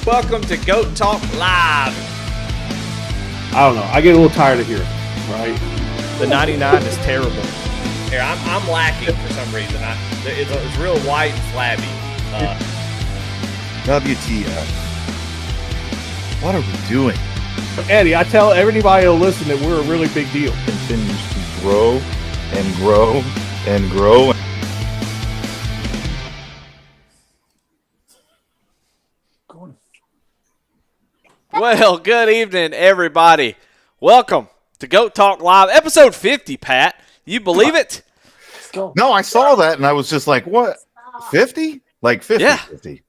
Welcome to Goat Talk Live. I don't know. I get a little tired of hearing, right? The 99 is terrible. Here, I'm lacking for some reason. It's real white and flabby. WTF. What are we doing? Eddie, I tell everybody to listen that we're a really big deal. Continues to grow and grow and grow. Well, good evening, everybody. Welcome to Goat Talk Live, episode 50, Pat. You believe it? No, I saw that and I was just like, what? 50? Like 50? Yeah. 50.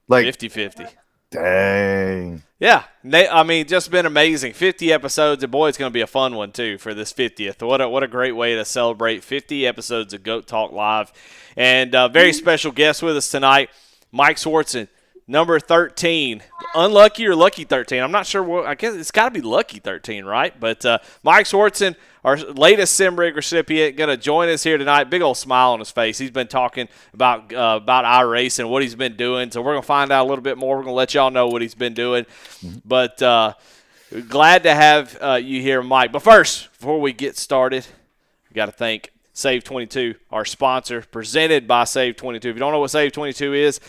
Like 50-50. Dang. Yeah. I mean, just been amazing. 50 episodes, and boy, it's going to be a fun one, too, for this 50th. What a great way to celebrate 50 episodes of Goat Talk Live. And very special guest with us tonight, Mike Swardson. Number 13, unlucky or lucky 13. I'm not sure what. I guess it's got to be lucky 13, right? But Mike Swardson, our latest sim rig recipient, going to join us here tonight. Big old smile on his face. He's been talking about iRacing, what he's been doing. So we're going to find out a little bit more. We're going to let y'all know what he's been doing. Mm-hmm. But glad to have you here, Mike. But first, before we get started, we got to thank SAVE22, our sponsor, presented by SAVE22. If you don't know what SAVE22 is,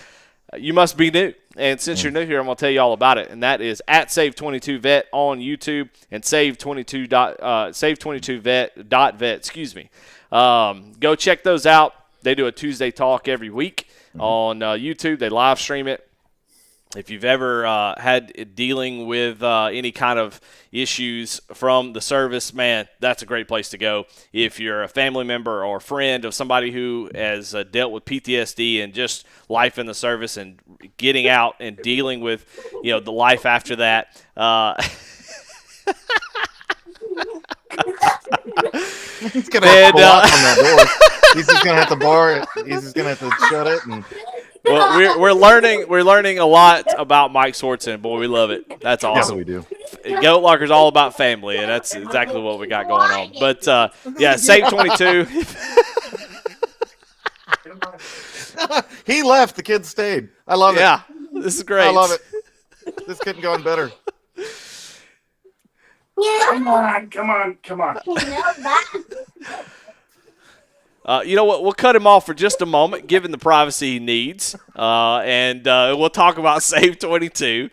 you must be new. And since you're new here, I'm going to tell you all about it. And that is at Save22Vet on YouTube and Save22vet.vet. Go check those out. They do a Tuesday talk every week on YouTube. They live stream it. If you've ever had dealing with any kind of issues from the service, man, that's a great place to go. If you're a family member or a friend of somebody who has dealt with PTSD and just life in the service and getting out and dealing with, the life after that. He's going to have to pull out from that door. He's just going to have to bar it. He's just going to have to shut it and... Well, we're learning a lot about Mike Swardson. Boy, we love it. That's awesome. Yes, we do. Goat Locker's all about family, and that's exactly what we got going on. But yeah, Save22. He left. The kid stayed. I love it. Yeah, this is great. I love it. This couldn't go on better. Come on. You know what? We'll cut him off for just a moment, given the privacy he needs, and we'll talk about Save22.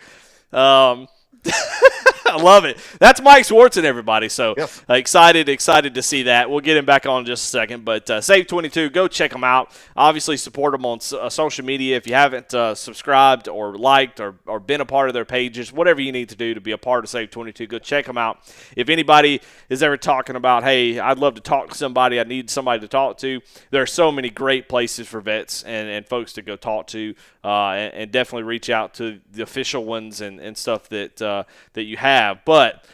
I love it. That's Mike Swardson, everybody. So yes. Excited to see that. We'll get him back on in just a second. But Save22, go check them out. Obviously, support them on social media. If you haven't subscribed or liked or been a part of their pages, whatever you need to do to be a part of Save22, go check them out. If anybody is ever talking about, hey, I'd love to talk to somebody, I need somebody to talk to, there are so many great places for vets and folks to go talk to, and definitely reach out to the official ones and stuff that you have. But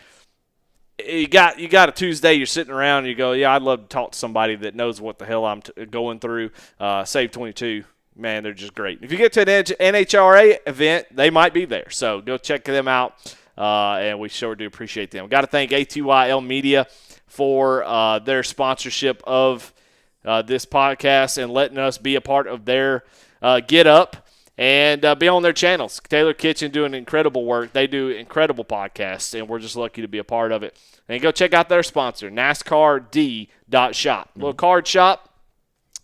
you got a Tuesday, you're sitting around and you go, yeah, I'd love to talk to somebody that knows what the hell I'm going through. Save22, man, they're just great. If you get to an NHRA event, they might be there. So go check them out, and we sure do appreciate them. Got to thank ATYL Media for their sponsorship of this podcast and letting us be a part of their Get Up. And be on their channels. Taylor Kitchen doing incredible work. They do incredible podcasts, and we're just lucky to be a part of it. And go check out their sponsor, NASCARD.shop. Little card shop.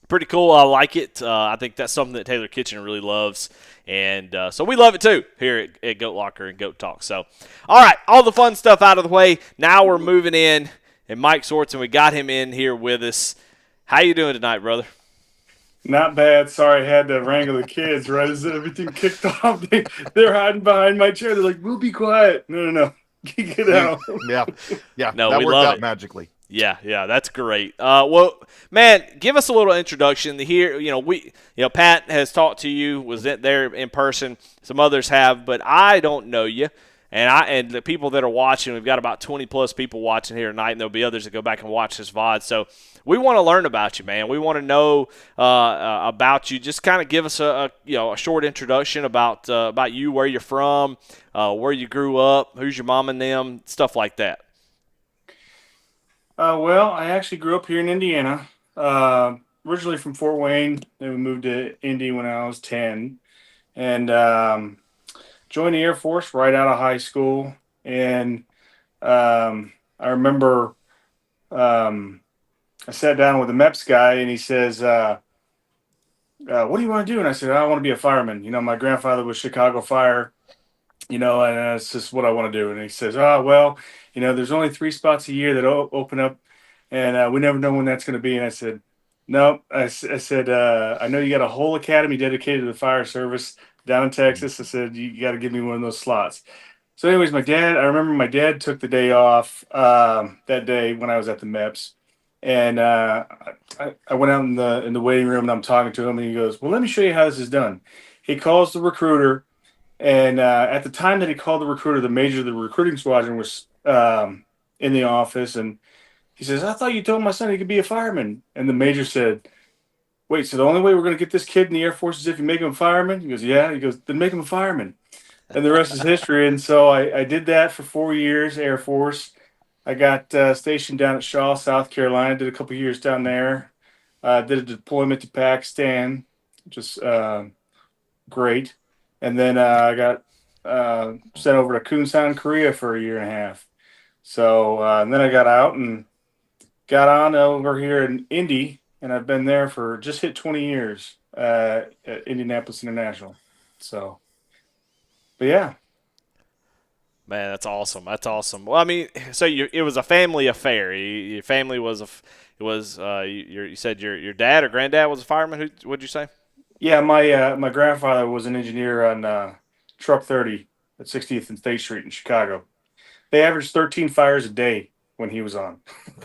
Pretty cool. I like it. I think that's something that Taylor Kitchen really loves. And so we love it, too, here at Goat Locker and Goat Talk. So, all right, all the fun stuff out of the way. Now we're moving in. And Mike Swardson, we got him in here with us. How you doing tonight, brother? Not bad. Sorry, I had to wrangle the kids right as everything kicked off. They're hiding behind my chair. They're like, we'll be quiet. No. Get out. Yeah. No, that we worked love out it. magically. Yeah, that's great. Well, man, give us a little introduction. Here, Pat has talked to you, was there in person. Some others have, but I don't know you. And the people that are watching, we've got about 20-plus people watching here tonight, and there'll be others that go back and watch this VOD. So we want to learn about you, man. We want to know about you. Just kind of give us a short introduction about you, where you're from, where you grew up, who's your mom and them, stuff like that. Well, I actually grew up here in Indiana. Originally from Fort Wayne. Then we moved to Indy when I was 10. And joined the Air Force right out of high school, and I remember I sat down with the MEPS guy, and he says, "What do you want to do?" And I said, "I want to be a fireman. My grandfather was Chicago Fire, and that's just what I want to do." And he says, "Oh, well, there's only 3 spots a year that open up, and we never know when that's going to be." And I said, "No," I said, "I know you got a whole academy dedicated to the fire service down in Texas." I said, "You got to give me one of those slots." So, anyways, I remember my dad took the day off that day when I was at the MEPS, and I went out in the waiting room, and I'm talking to him, and he goes, "Well, let me show you how this is done." He calls the recruiter, and at the time that he called the recruiter, the major of the recruiting squadron was in the office, and he says, "I thought you told my son he could be a fireman." And the major said, "Wait, so the only way we're going to get this kid in the Air Force is if you make him a fireman?" He goes, "Yeah." He goes, "Then make him a fireman." And the rest is history. And so I did that for 4 years, Air Force. I got stationed down at Shaw, South Carolina, did a couple years down there. Did a deployment to Pakistan, just great. And then I got sent over to Kunsan, Korea for a year and a half. So and then I got out and got on over here in Indy, and I've been there for just hit 20 years at Indianapolis International. So, but yeah. Man, that's awesome. That's awesome. Well, I mean, so it was a family affair. Your family was you said your dad or granddad was a fireman. What'd you say? Yeah, my grandfather was an engineer on Truck 30 at 60th and State Street in Chicago. They averaged 13 fires a day when he was on.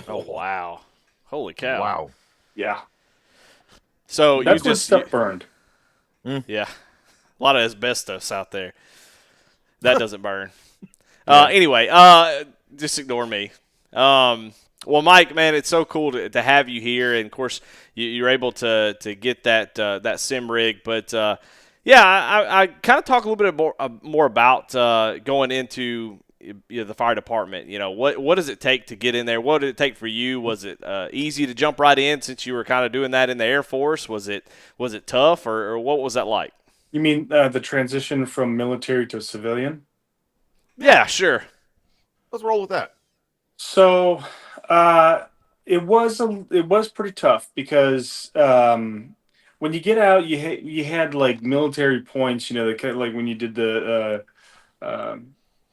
Oh wow! Holy cow! Wow. Yeah. So that's when stuff burned. Yeah, a lot of asbestos out there. That doesn't burn. Yeah. Anyway, just ignore me. Well, Mike, man, it's so cool to have you here, and of course, you're able to get that sim rig. But yeah, I kind of talk a little bit more about going into the fire department. What does it take to get in there? What did it take for you? Was it easy to jump right in since you were kind of doing that in the Air Force? Was it tough, or what was that like? You mean the transition from military to civilian? Yeah, sure. Let's roll with that. So it was pretty tough because when you get out, you had like military points, the kind of like when you did the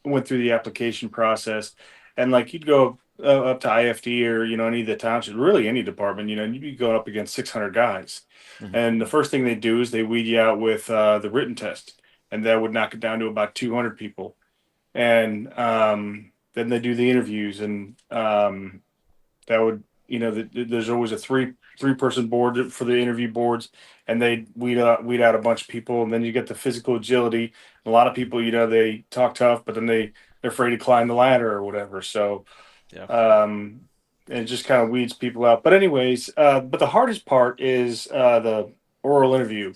went through the application process, and like you'd go up to IFD or any of the townships, really any department, you'd be going up against 600 guys, and the first thing they do is they weed you out with the written test, and that would knock it down to about 200 people. And then they do the interviews, and that would, there's always a three-person board for the interview boards, and they weed out a bunch of people, and then you get the physical agility. A lot of people, they talk tough, but then they're afraid to climb the ladder or whatever. So, yeah. it just kind of weeds people out. But anyways, but the hardest part is the oral interview,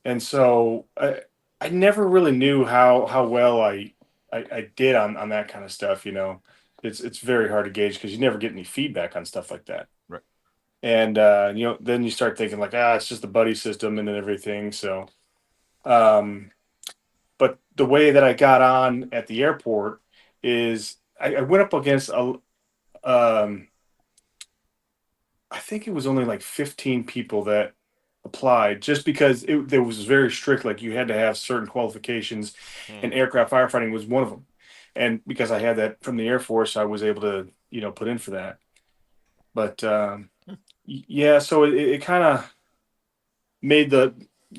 and so I never really knew how well I did on that kind of stuff. It's very hard to gauge because you never get any feedback on stuff like that. Right. And then you start thinking like, it's just a buddy system and everything. So, but the way that I got on at the airport is I went up against I think it was only like 15 people that applied, just because it was very strict. Like you had to have certain qualifications, and aircraft firefighting was one of them. And because I had that from the Air Force, I was able to, put in for that. But yeah, so it kind of made the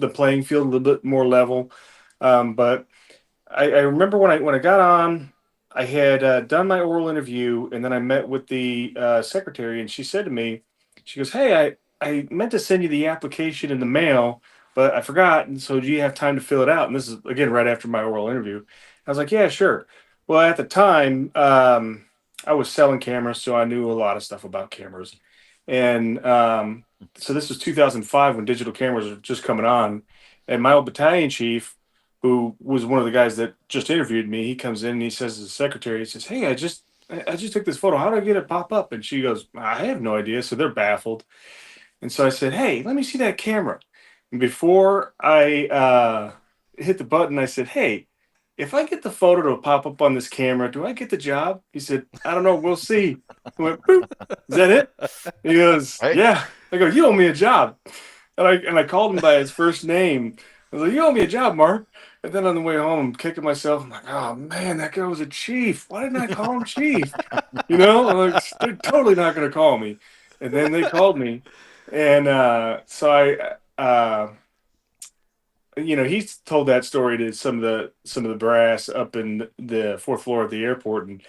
playing field a little bit more level. But I remember when I got on, I had done my oral interview, and then I met with the secretary, and she said to me, she goes, "Hey, I meant to send you the application in the mail, but I forgot. And so do you have time to fill it out?" And this is, again, right after my oral interview. I was like, "Yeah, sure." Well, at the time, I was selling cameras, so I knew a lot of stuff about cameras. And so this was 2005 when digital cameras were just coming on. And my old battalion chief, who was one of the guys that just interviewed me, he comes in and he says to the secretary, he says, "Hey, I just took this photo. How did I get it pop up?" And she goes, "I have no idea." So they're baffled. And so I said, "Hey, let me see that camera." And before I hit the button, I said, "Hey, if I get the photo to pop up on this camera, do I get the job? He said, I don't know. We'll see. I went, boop. Is that it? He goes, Hey. yeah. I go, you owe me a job. And I called him by his first name. I was like, you owe me a job, Mark. And then on the way home, I'm kicking myself. I'm like, oh, man, that guy was a chief. Why didn't I call him chief? I'm like, they're totally not going to call me. And then they called me. And so he's told that story to some of the brass up in the fourth floor of the airport, and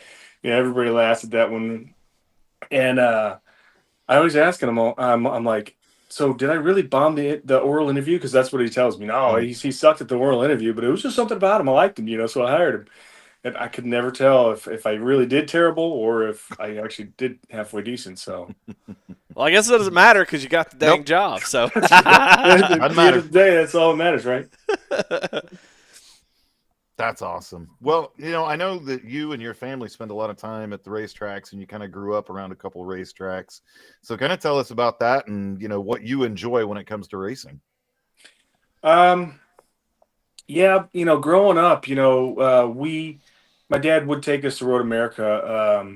everybody laughs at that one. And I always asking him, I'm like, so did I really bomb the oral interview? Because that's what he tells me. No, he sucked at the oral interview, but it was just something about him. I liked him, so I hired him. And I could never tell if I really did terrible or if I actually did halfway decent. So, well, I guess it doesn't matter because you got the dang job. So, at the end of the day, that's all that matters, right? That's awesome. Well, I know that you and your family spend a lot of time at the racetracks, and you kind of grew up around a couple of racetracks. So, kind of tell us about that and what you enjoy when it comes to racing. Yeah, growing up, my dad would take us to Road America,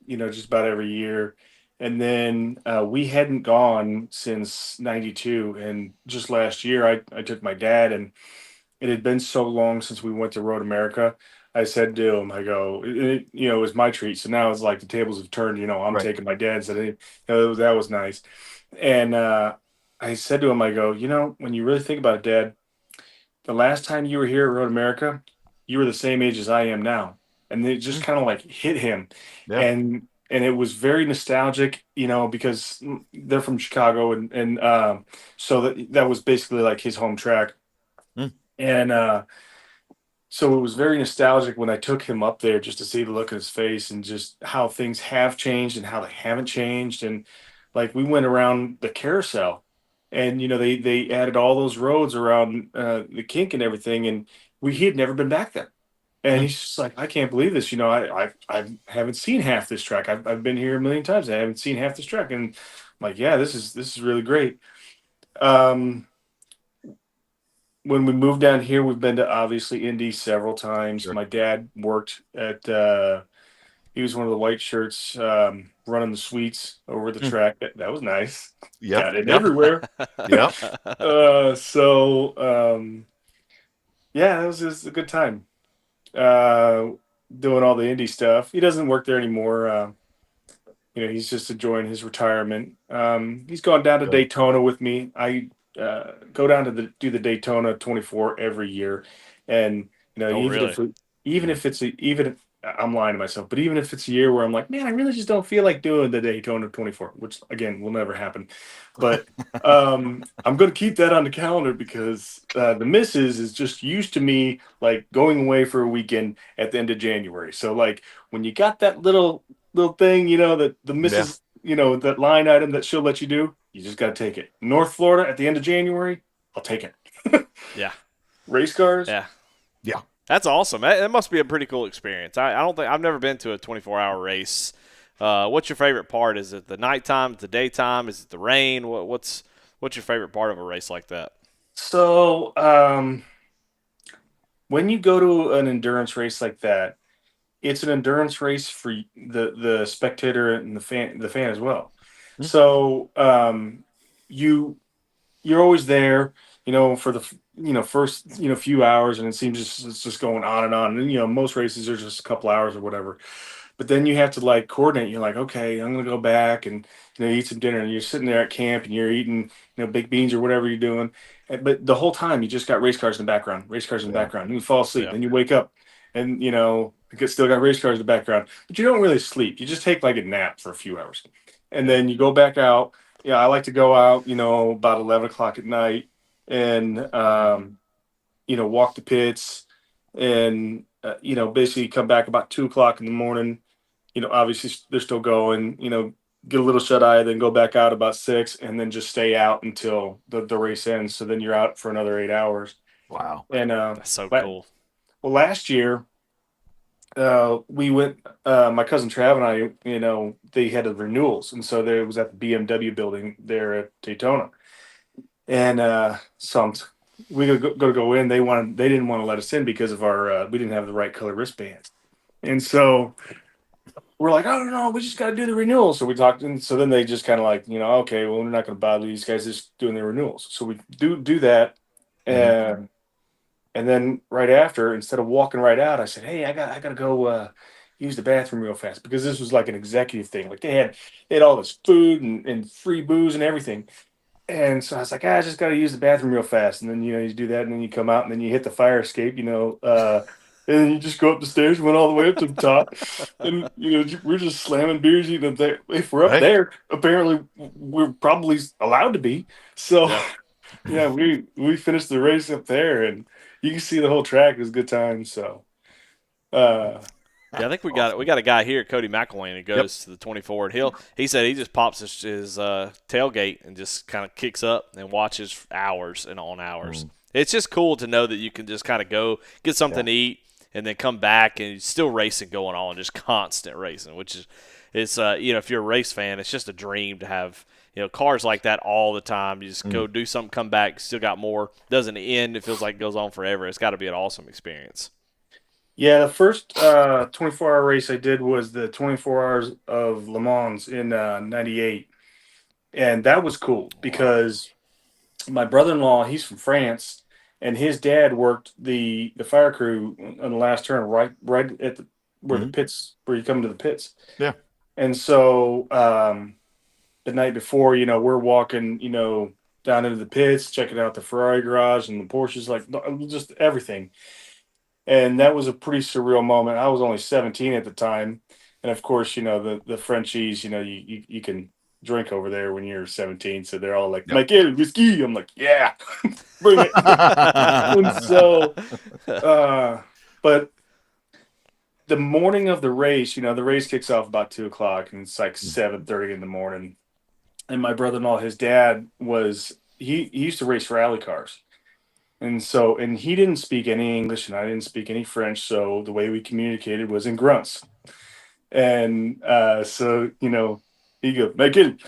just about every year. And then we hadn't gone since '92. And just last year, I took my dad, and it had been so long since we went to Road America. I said to him, I go, it was my treat. So now it's like the tables have turned, I'm Right. taking my dad. So that was nice. And I said to him, I go, when you really think about it, Dad, the last time you were here at Road America, you were the same age as I am now. And it just kind of like hit him. Yeah. And it was very nostalgic, because they're from Chicago. And so that was basically like his home track. And so it was very nostalgic when I took him up there just to see the look on his face and just how things have changed and how they haven't changed. And like we went around the carousel, and they added all those roads around the kink and everything, and he had never been back there. And he's just like, I can't believe this. I haven't seen half this track. I've been here a million times. I haven't seen half this track. And I'm like, yeah, this is really great. When we moved down here, we've been to obviously Indy several times. Sure. My dad worked at he was one of the white shirts running the suites over the track. That was nice. Yep. Got it everywhere. Yep. Yeah, that was just a good time. Doing all the Indy stuff. He doesn't work there anymore. He's just enjoying his retirement. He's gone down to Good. Daytona with me. I go down to do the Daytona 24 every year, and even if I'm lying to myself, but even if it's a year where I'm like, man, I really just don't feel like doing the Daytona 24, which again will never happen, but I'm going to keep that on the calendar because the missus is just used to me like going away for a weekend at the end of January. So like when you got that little thing, that the missus, that line item that she'll let you do, you just got to take it. North Florida at the end of January, I'll take it. Yeah. Race cars? Yeah. That's awesome. That must be a pretty cool experience. I've never been to a 24-hour race. What's your favorite part? Is it the nighttime, the daytime? Is it the rain? What's your favorite part of a race like that? So when you go to an endurance race like that, it's an endurance race for the spectator and the fan as well. Mm-hmm. So you're always there, for the first few hours, and it seems it's just going on and on. And most races are just a couple hours or whatever. But then you have to like coordinate. You're like, okay, I'm gonna go back and eat some dinner. And you're sitting there at camp and you're eating baked beans or whatever you're doing. But the whole time you just got race cars in the background, and you fall asleep. And you wake up, and still got race cars in the background. But you don't really sleep. You just take like a nap for a few hours, and then you go back out. Yeah, I like to go out, about 11 o'clock at night and, walk the pits and, basically come back about 2 o'clock in the morning. Obviously they're still going, get a little shut eye, then go back out about 6 and then just stay out until the race ends. So then you're out for another 8 hours. Wow. And that's so cool. Well, last year, we went, my cousin Trav and I, they had the renewals. And so there was at the BMW building there at Daytona. And so we go in. They didn't want to let us in because of our we didn't have the right color wristbands, and so we're like, oh no, we just got to do the renewal. So we talked, and so then they just kind of like, okay, well, we're not going to bother these guys just doing the renewals. So we do that, Mhm. and then right after, instead of walking right out, I said, hey, I got to go use the bathroom real fast, because this was like an executive thing. Like they had all this food and free booze and everything. And so I was like, I just got to use the bathroom real fast. And then, you do that, and then you come out, and then you hit the fire escape, and then you just go up the stairs, went all the way up to the top. And, we're just slamming beers. If we're up Hey, there, apparently we're probably allowed to be. So, Yeah. yeah, we finished the race up there, and you can see the whole track. It was a good time. So, uh, Yeah, I think we awesome. got a guy here, Cody McElwain, who goes to the 24, and he said he just pops his tailgate and just kind of kicks up and watches hours and on hours. It's just cool to know that you can just kind of go get something to eat and then come back and still racing going on, just constant racing, which is if you're a race fan, it's just a dream to have cars like that all the time. You just go do something, come back, still got more. Doesn't end. It feels like it goes on forever. It's got to be an awesome experience. yeah, the first 24-hour race I did was the 24 Hours of Le Mans in '98. And that was cool because my brother-in-law, he's from France, and his dad worked the fire crew on the last turn, right at where the Mhm. pits, where you come to the pits. Yeah. And so the night before, we're walking, down into the pits, checking out the Ferrari garage and the Porsches, like just everything. And that was a pretty surreal moment. I was only 17 at the time, and of course, the Frenchies, you can drink over there when you're 17, so they're all like, Yep. "Mike, whiskey." I'm like, "Yeah, bring it." And so, but the morning of the race, the race kicks off about 2 o'clock, and it's like 7:30 in the morning. And my brother-in-law, his dad he used to race rally cars. And he didn't speak any English and I didn't speak any French. So the way we communicated was in grunts. And so, he goes, make it.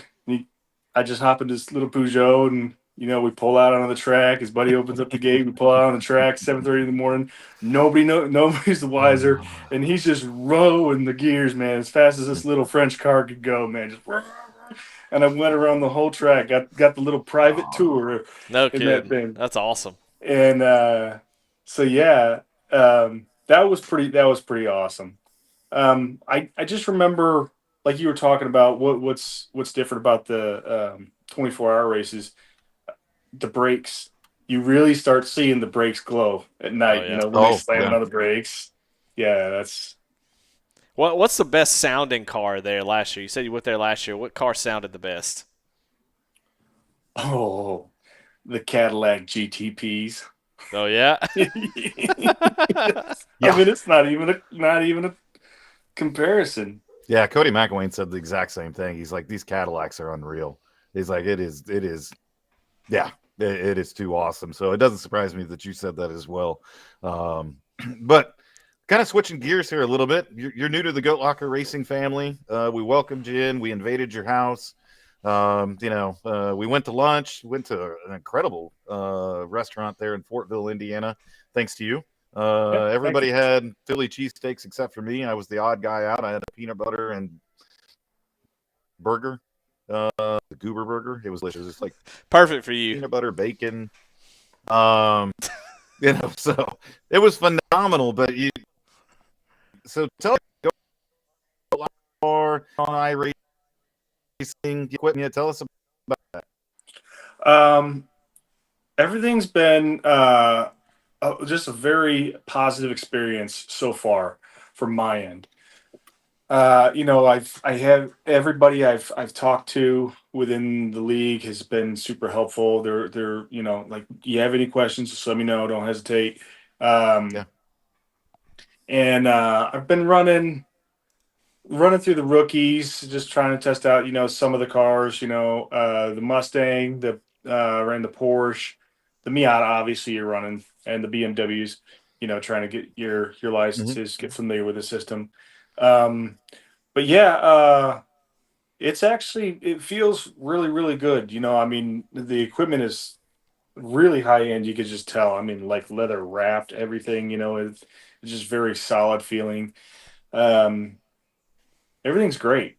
I just hop in this little Peugeot, and, we pull out onto the track. His buddy opens up the gate. We pull out on the track, 7:30 in the morning. Nobody's the wiser. And he's just rowing the gears, man, as fast as this little French car could go, man. Just, and I went around the whole track, got the little private tour No in that kidding. thing. That's awesome. And so yeah, that was pretty awesome. I just remember, like you were talking about, what's different about the 24-hour races, the brakes. You really start seeing the brakes glow at Oh night. yeah. When they Oh, slam yeah. on the brakes. Yeah, that's What's the best sounding car there last year? You said you went there last year. What car sounded the best? oh the Cadillac GTPs. Oh yeah. I Yeah. mean, it's not even a comparison. Yeah. Cody McElwain said the exact same thing. He's like, these Cadillacs are unreal. He's like, it is, yeah, it is too awesome. So it doesn't surprise me that you said that as well. But kind of switching gears here a little bit. You're new to the Goat Locker Racing family. We welcomed you in. We invaded your house. We went to lunch, went to an incredible restaurant there in Fortville, Indiana, thanks to you. Yeah, thank Everybody you. had Philly cheesesteaks except for me. I was the odd guy out. I had a peanut butter and burger, the goober burger. It was delicious. It's like Perfect for you. peanut butter, bacon. Um, so it was phenomenal. But tell me, go on iRacing equipment. Tell us about that. Everything's been just a very positive experience so far from my end. I have everybody I've talked to within the league has been super helpful. They're like, you have any questions, just let me know. Don't hesitate. Yeah. And I've been running through the rookies, just trying to test out, some of the cars, the Mustang, ran the Porsche, the Miata, obviously you're running, and the BMWs, trying to get your licenses, get familiar with the system. But yeah, it feels really, really good. I mean, the equipment is really high end. You could just tell. I mean, like leather wrapped, everything. It's just very solid feeling. Um, Everything's great.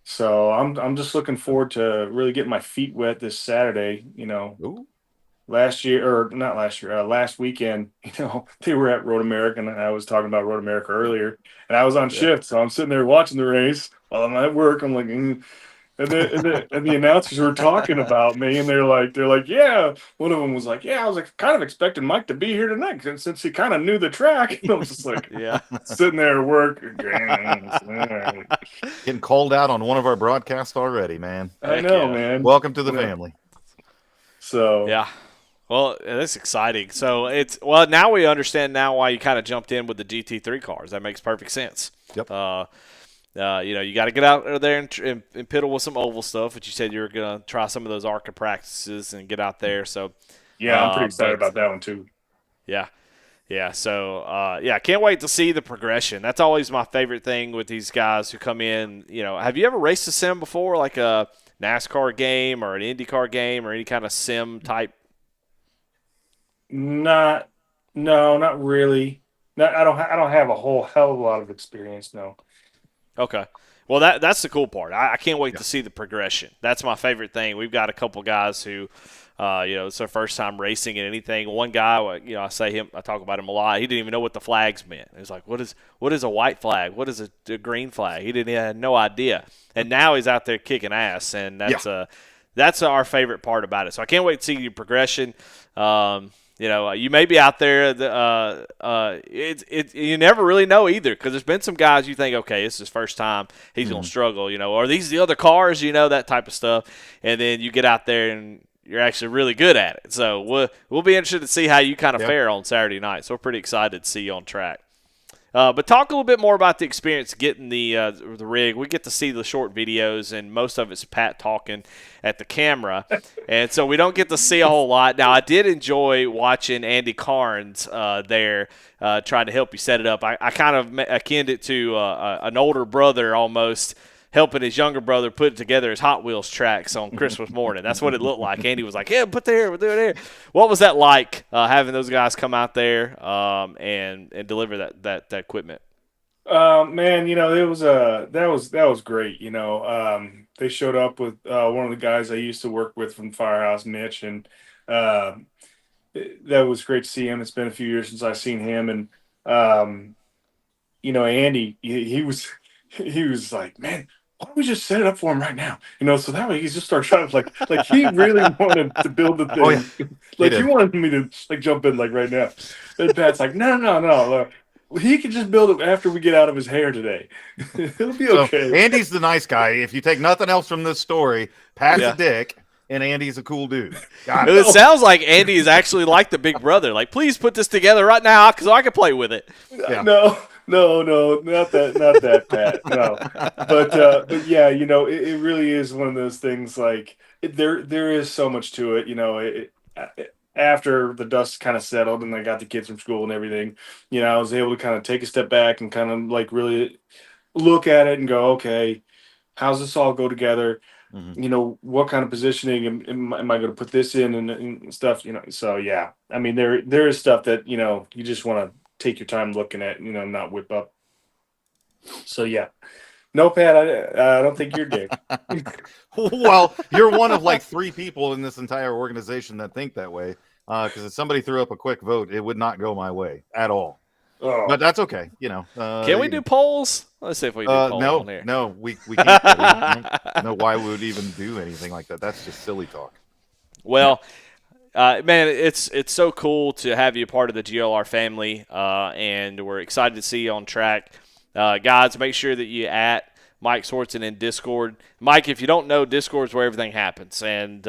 So I'm just looking forward to really getting my feet wet this Saturday. Ooh. Last year, or not last year, last weekend, they were at Road America, and I was talking about Road America earlier, and I was on Yeah. shift, so I'm sitting there watching the race while I'm at work. I'm like, and the announcers were talking about me, and they're like, yeah. One of them was like, yeah, I was like, kind of expecting Mike to be here tonight, since he kind of knew the track. And I was just like, Yeah. sitting there at work. Getting called out on one of our broadcasts already, man. I Heck know, yeah. man. Welcome to the family. So Yeah. Well, that's exciting. So now we understand now why you kind of jumped in with the GT3 cars. That makes perfect sense. Yep. You got to get out there and piddle with some oval stuff, but you said you were going to try some of those ARCA practices and get out there. So yeah, I'm pretty excited about that one too. yeah. Yeah, so, I can't wait to see the progression. That's always my favorite thing with these guys who come in. Have you ever raced a sim before, like a NASCAR game or an IndyCar game or any kind of sim type? No, not really. No, I don't have a whole hell of a lot of experience. No. Okay. Well, that's the cool part. I can't wait to see the progression. That's my favorite thing. We've got a couple guys who, it's their first time racing in anything. One guy, I talk about him a lot. He didn't even know what the flags meant. He was like, what is a white flag? What is a green flag? He had no idea. And now he's out there kicking ass, and that's our favorite part about it. So I can't wait to see your progression. You may be out there. You never really know either, because there's been some guys you think, okay, this is his first time, he's going to struggle. Are these the other cars? That type of stuff, and then you get out there and you're actually really good at it. So we'll be interested to see how you kind of fare on Saturday night. So we're pretty excited to see you on track. But talk a little bit more about the experience getting the rig. We get to see the short videos, and most of it's Pat talking at the camera, and so we don't get to see a whole lot. Now, I did enjoy watching Andy Carnes there trying to help you set it up. I kind of akined it to an older brother almost helping his younger brother put together his Hot Wheels tracks on Christmas morning. That's what it looked like. Andy was like, yeah, put there, we'll do it here. What was that like, having those guys come out there and deliver that equipment? Man, it was that was great. They showed up with one of the guys I used to work with from Firehouse, Mitch, and that was great to see him. It's been a few years since I've seen him, and Andy, he was like, man, why don't we just set it up for him right now? So that way he just starts trying to like he really wanted to build the thing. Oh, yeah. Like he wanted me to jump in right now. And Pat's like, no. He can just build it after we get out of his hair today. It'll be okay. So Andy's the nice guy. If you take nothing else from this story, Pat's a dick, and Andy's a cool dude. It sounds like Andy is actually like the big brother. Like, please put this together right now because I can play with it. Yeah. No, not that Pat. No, but yeah, it really is one of those things. There is so much to it. After the dust kind of settled and I got the kids from school and everything, I was able to kind of take a step back and kind of really look at it and go, okay, how's this all go together? Mm-hmm. What kind of positioning am I going to put this in and stuff, So yeah, I mean, there is stuff that, you just want to take your time looking at, not whip up. So yeah. No, Pat, I don't think you're dick. Well, you're one of 3 people in this entire organization that think that way. Because if somebody threw up a quick vote, it would not go my way at all. Oh. But that's okay. Can we do polls? Let's see if we do polls on here. No, we can't. I don't know why we would even do anything like that. That's just silly talk. Well, man, it's so cool to have you a part of the GLR family, and we're excited to see you on track. Guys, make sure that you at Mike Swardson in Discord. Mike, if you don't know, Discord is where everything happens. And,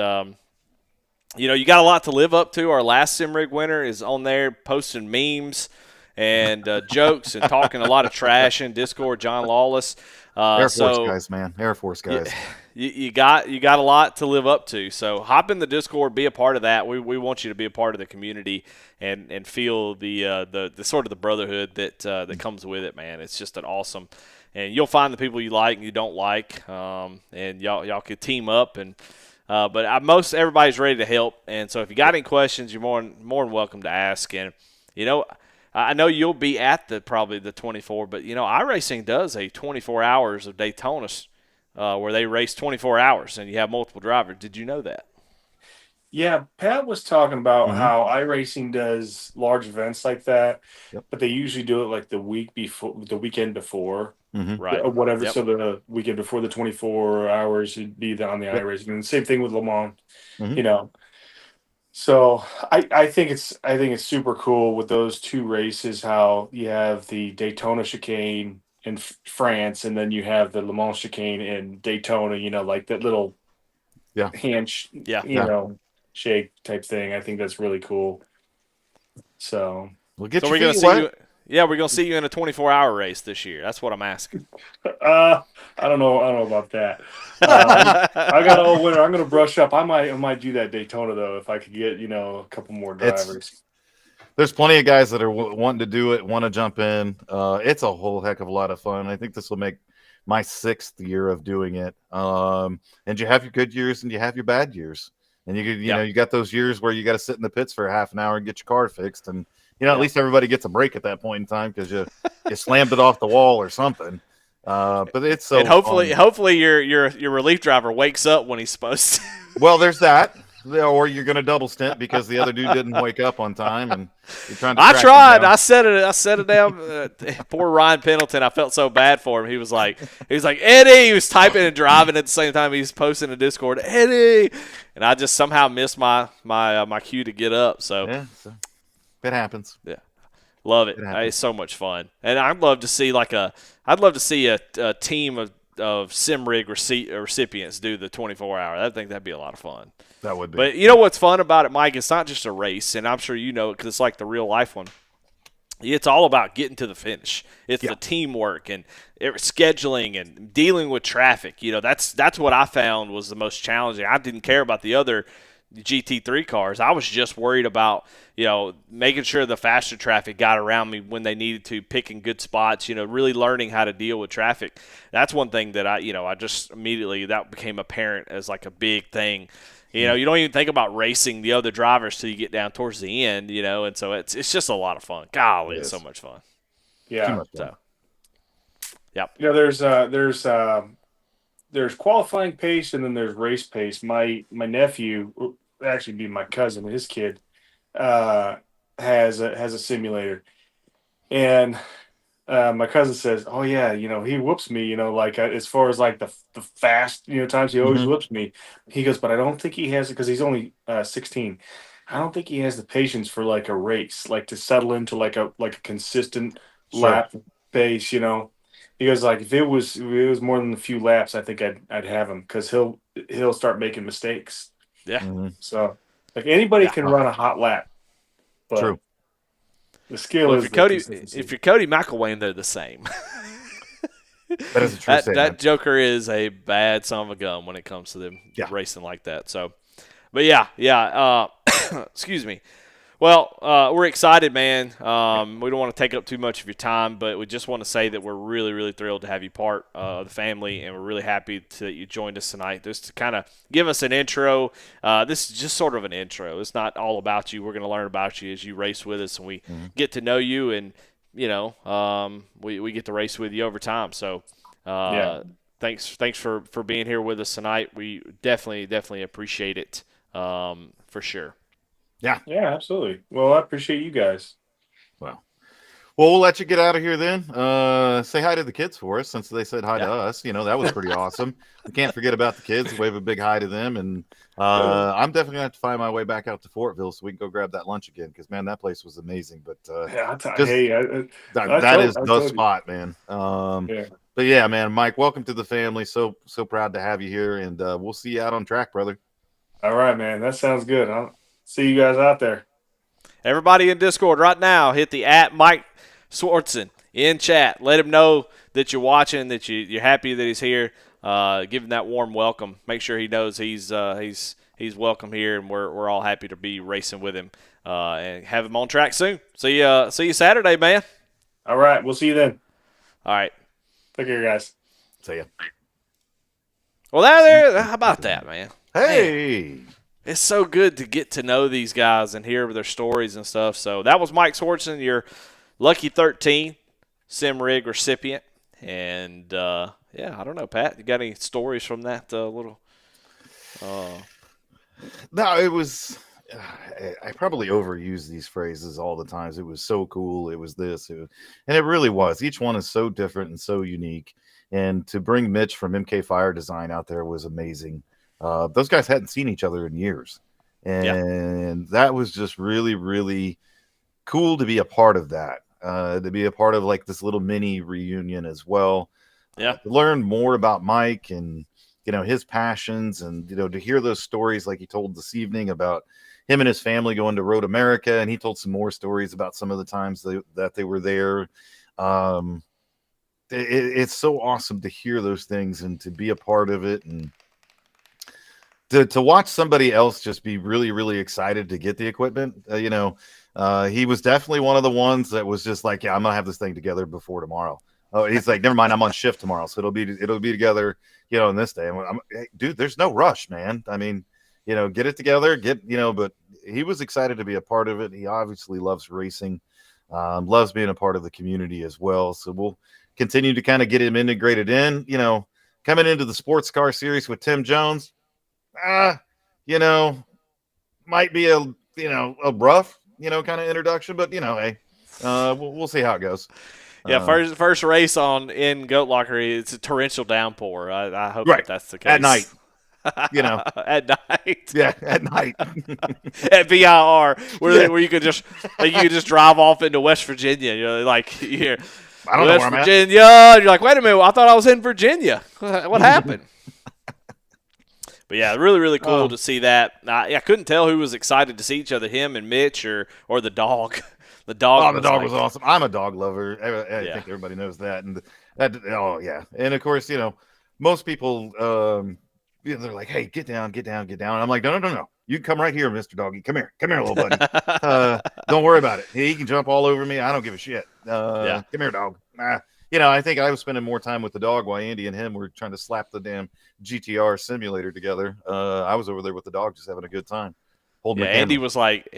you got a lot to live up to. Our last Sim Rig winner is on there posting memes and jokes and talking a lot of trash in Discord. John Lawless. Air Force guys, man. Air Force guys. You got a lot to live up to. So hop in the Discord, be a part of that. We want you to be a part of the community and feel the sort of the brotherhood that comes with it, man. It's just an awesome. And you'll find the people you like and you don't like, and y'all could team up and But most everybody's ready to help, and so if you got any questions, you're more than welcome to ask. And I know you'll be at probably the 24, but iRacing does a 24 hours of Daytona where they race 24 hours, and you have multiple drivers. Did you know that? Yeah, Pat was talking about Mhm. how iRacing does large events like that, Yep. but they usually do it like the weekend before, Right. or whatever. Yep. So the weekend before the 24 hours should be on the Yep. iRacing, and the same thing with Le Mans. Mhm. You know, so I think it's super cool with those two races. How you have the Daytona chicane in France, and then you have the Le Mans chicane in Daytona. Like that little Yeah. Yeah. shake type thing. I think that's really cool. So We'll get So your we're gonna feet see wet. you. Yeah, we're gonna see you in a 24-hour race this year. That's what I'm asking. I don't know about that. I got all winter. I'm gonna brush up. I might do that Daytona though if I could get a couple more drivers. There's plenty of guys that are wanting to do it, want to jump in. It's a whole heck of a lot of fun. I think this will make my 6th year of doing it. And you have your good years and you have your bad years. And you got those years where you got to sit in the pits for half an hour and get your car fixed. And at least everybody gets a break at that point in time because you slammed it off the wall or something. But it's so and fun. hopefully your relief driver wakes up when he's supposed to. Well, there's that. Or you're going to double stint because the other dude didn't wake up on time, and you're trying to. I track tried. him down. I set it down. Poor Ryan Pendleton. I felt so bad for him. He was like Eddie. He was typing and driving at the same time. He was posting in Discord, Eddie, and I just somehow missed my cue to get up. So Yeah, it happens. Yeah, love it. It's so much fun, and I'd love to see a team of sim rig recipients do the 24-hour. I think that'd be a lot of fun. That would be. But you know what's fun about it, Mike? It's not just a race, and I'm sure you know it because it's like the real life one. It's all about getting to the finish. It's the teamwork and scheduling and dealing with traffic. That's what I found was the most challenging. I didn't care about the other GT3 cars. I was just worried about, making sure the faster traffic got around me when they needed to, picking good spots, really learning how to deal with traffic. That's one thing that I just immediately, that became apparent as like a big thing. You don't even think about racing the other drivers till you get down towards the end, and so it's just a lot of fun. Golly, it's so much fun. Yeah. So, yep. There's qualifying pace and then there's race pace. My nephew, actually be my cousin, his kid, has a simulator, and my cousin says, "Oh yeah, he whoops me, like as far as like the fast, times he always whoops me." He goes, "But I don't think he has it because he's only 16. I don't think he has the patience for like a race, like to settle into like a consistent lap pace, He goes like if it was more than a few laps, I think I'd have him because he'll start making mistakes. Yeah. So like anybody can run a hot lap, but True. The skill is if you're Cody McElwain, they're the same. That is a true statement. That Joker is a bad son of a gun when it comes to them racing like that. So, but yeah. Excuse me. Well, we're excited, man. We don't want to take up too much of your time, but we just want to say that we're really, really thrilled to have you part of the family, and we're really happy that you joined us tonight. Just to kind of give us an intro. This is just sort of an intro. It's not all about you. We're going to learn about you as you race with us, and we get to know you, and we get to race with you over time. So, thanks for being here with us tonight. We definitely appreciate it for sure. Yeah, absolutely. Well, I appreciate you guys. Well, we'll let you get out of here then. Say hi to the kids for us since they said hi to us. That was pretty awesome. We can't forget about the kids. Wave a big hi to them. And I'm definitely going to have to find my way back out to Fortville so we can go grab that lunch again because, man, that place was amazing. But that is the spot, man. But, yeah, man, Mike, welcome to the family. So proud to have you here. And we'll see you out on track, brother. All right, man. That sounds good. I'll see you guys out there. Everybody in Discord right now, hit the @Mike Swardson in chat. Let him know that you're watching, that you're happy that he's here. Give him that warm welcome. Make sure he knows he's welcome here, and we're all happy to be racing with him and have him on track soon. See you Saturday, man. All right, we'll see you then. All right, take care, guys. See ya. Well, how about that, man? Hey. It's so good to get to know these guys and hear their stories and stuff. So that was Mike Swardson, your lucky 13 sim rig recipient. And yeah, I don't know, Pat, you got any stories from that little? No, it was. I probably overuse these phrases all the times. It was so cool. It was this, and it really was. Each one is so different and so unique. And to bring Mitch from MK Fire Design out there was amazing. Those guys hadn't seen each other in years, and that was just really, really cool to be a part of that. To be a part of like this little mini reunion as well. Yeah. To learn more about Mike and his passions, and to hear those stories like he told this evening about him and his family going to Road America, and he told some more stories about some of the times that they were there. It's so awesome to hear those things and to be a part of it, and to watch somebody else just be really, really excited to get the equipment. He was definitely one of the ones that was just like, yeah, I'm gonna have this thing together before tomorrow. Oh, he's like, never mind, I'm on shift tomorrow, so it'll be together, in this day. Hey, dude, there's no rush, man. I mean, get it together, but he was excited to be a part of it. He obviously loves racing, loves being a part of the community as well. So we'll continue to kind of get him integrated in, coming into the sports car series with Tim Jones. Might be a rough, kind of introduction, but hey, we'll see how it goes. Yeah, first race in Goat Locker, it's a torrential downpour. I hope that's the case. At night. At night. Yeah, at night. At VIR, where you could just drive off into West Virginia. Like here, I don't know West where I'm Virginia. at. You're like, wait a minute, I thought I was in Virginia. What happened? But yeah, really, really cool to see that. I couldn't tell who was excited to see each other, him and Mitch or the dog. The dog. The dog was awesome. I'm a dog lover. I think everybody knows that. And and of course, most people, they're like, "Hey, get down." And I'm like, no. You come right here, Mr. Doggy. Come here, little buddy. Don't worry about it. He can jump all over me. I don't give a shit. Come here, dog. I think I was spending more time with the dog while Andy and him were trying to slap the damn GTR simulator together. I was over there with the dog, just having a good time. Andy was like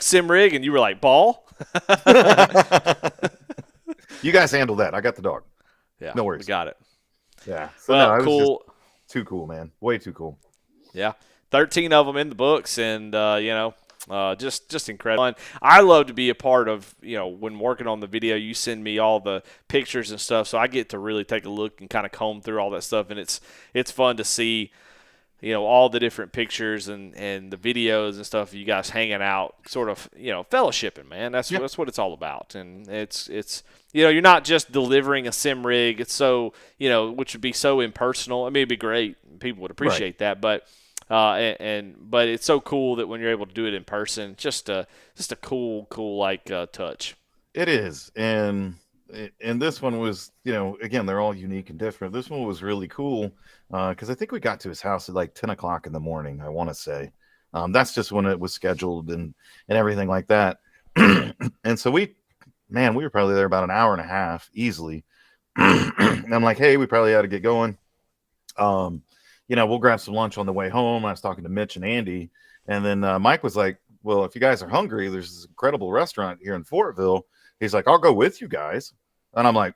sim rig, and you were like ball. You guys handled that. I got the dog. Yeah, no worries. We got it. Yeah. So cool. Too cool, man. Way too cool. Yeah, 13 of them in the books, and just incredible. And I love to be a part of when working on the video. You send me all the pictures and stuff, so I get to really take a look and kind of comb through all that stuff, and it's fun to see. All the different pictures and the videos and stuff, you guys hanging out, sort of, fellowshipping, man. That's what it's all about. And it's you're not just delivering a sim rig. It's so, which would be so impersonal. I mean, it'd be great. People would appreciate that. But but it's so cool that when you're able to do it in person, just a cool touch. It is. And this one was, again, they're all unique and different. This one was really cool because I think we got to his house at like 10 o'clock in the morning, I want to say. That's just when it was scheduled and everything like that. And so we were probably there about an hour and a half easily. And I'm like, hey, we probably ought to get going. We'll grab some lunch on the way home. I was talking to Mitch and Andy. And then Mike was like, well, if you guys are hungry, there's this incredible restaurant here in Fortville. He's like, I'll go with you guys. And I'm like,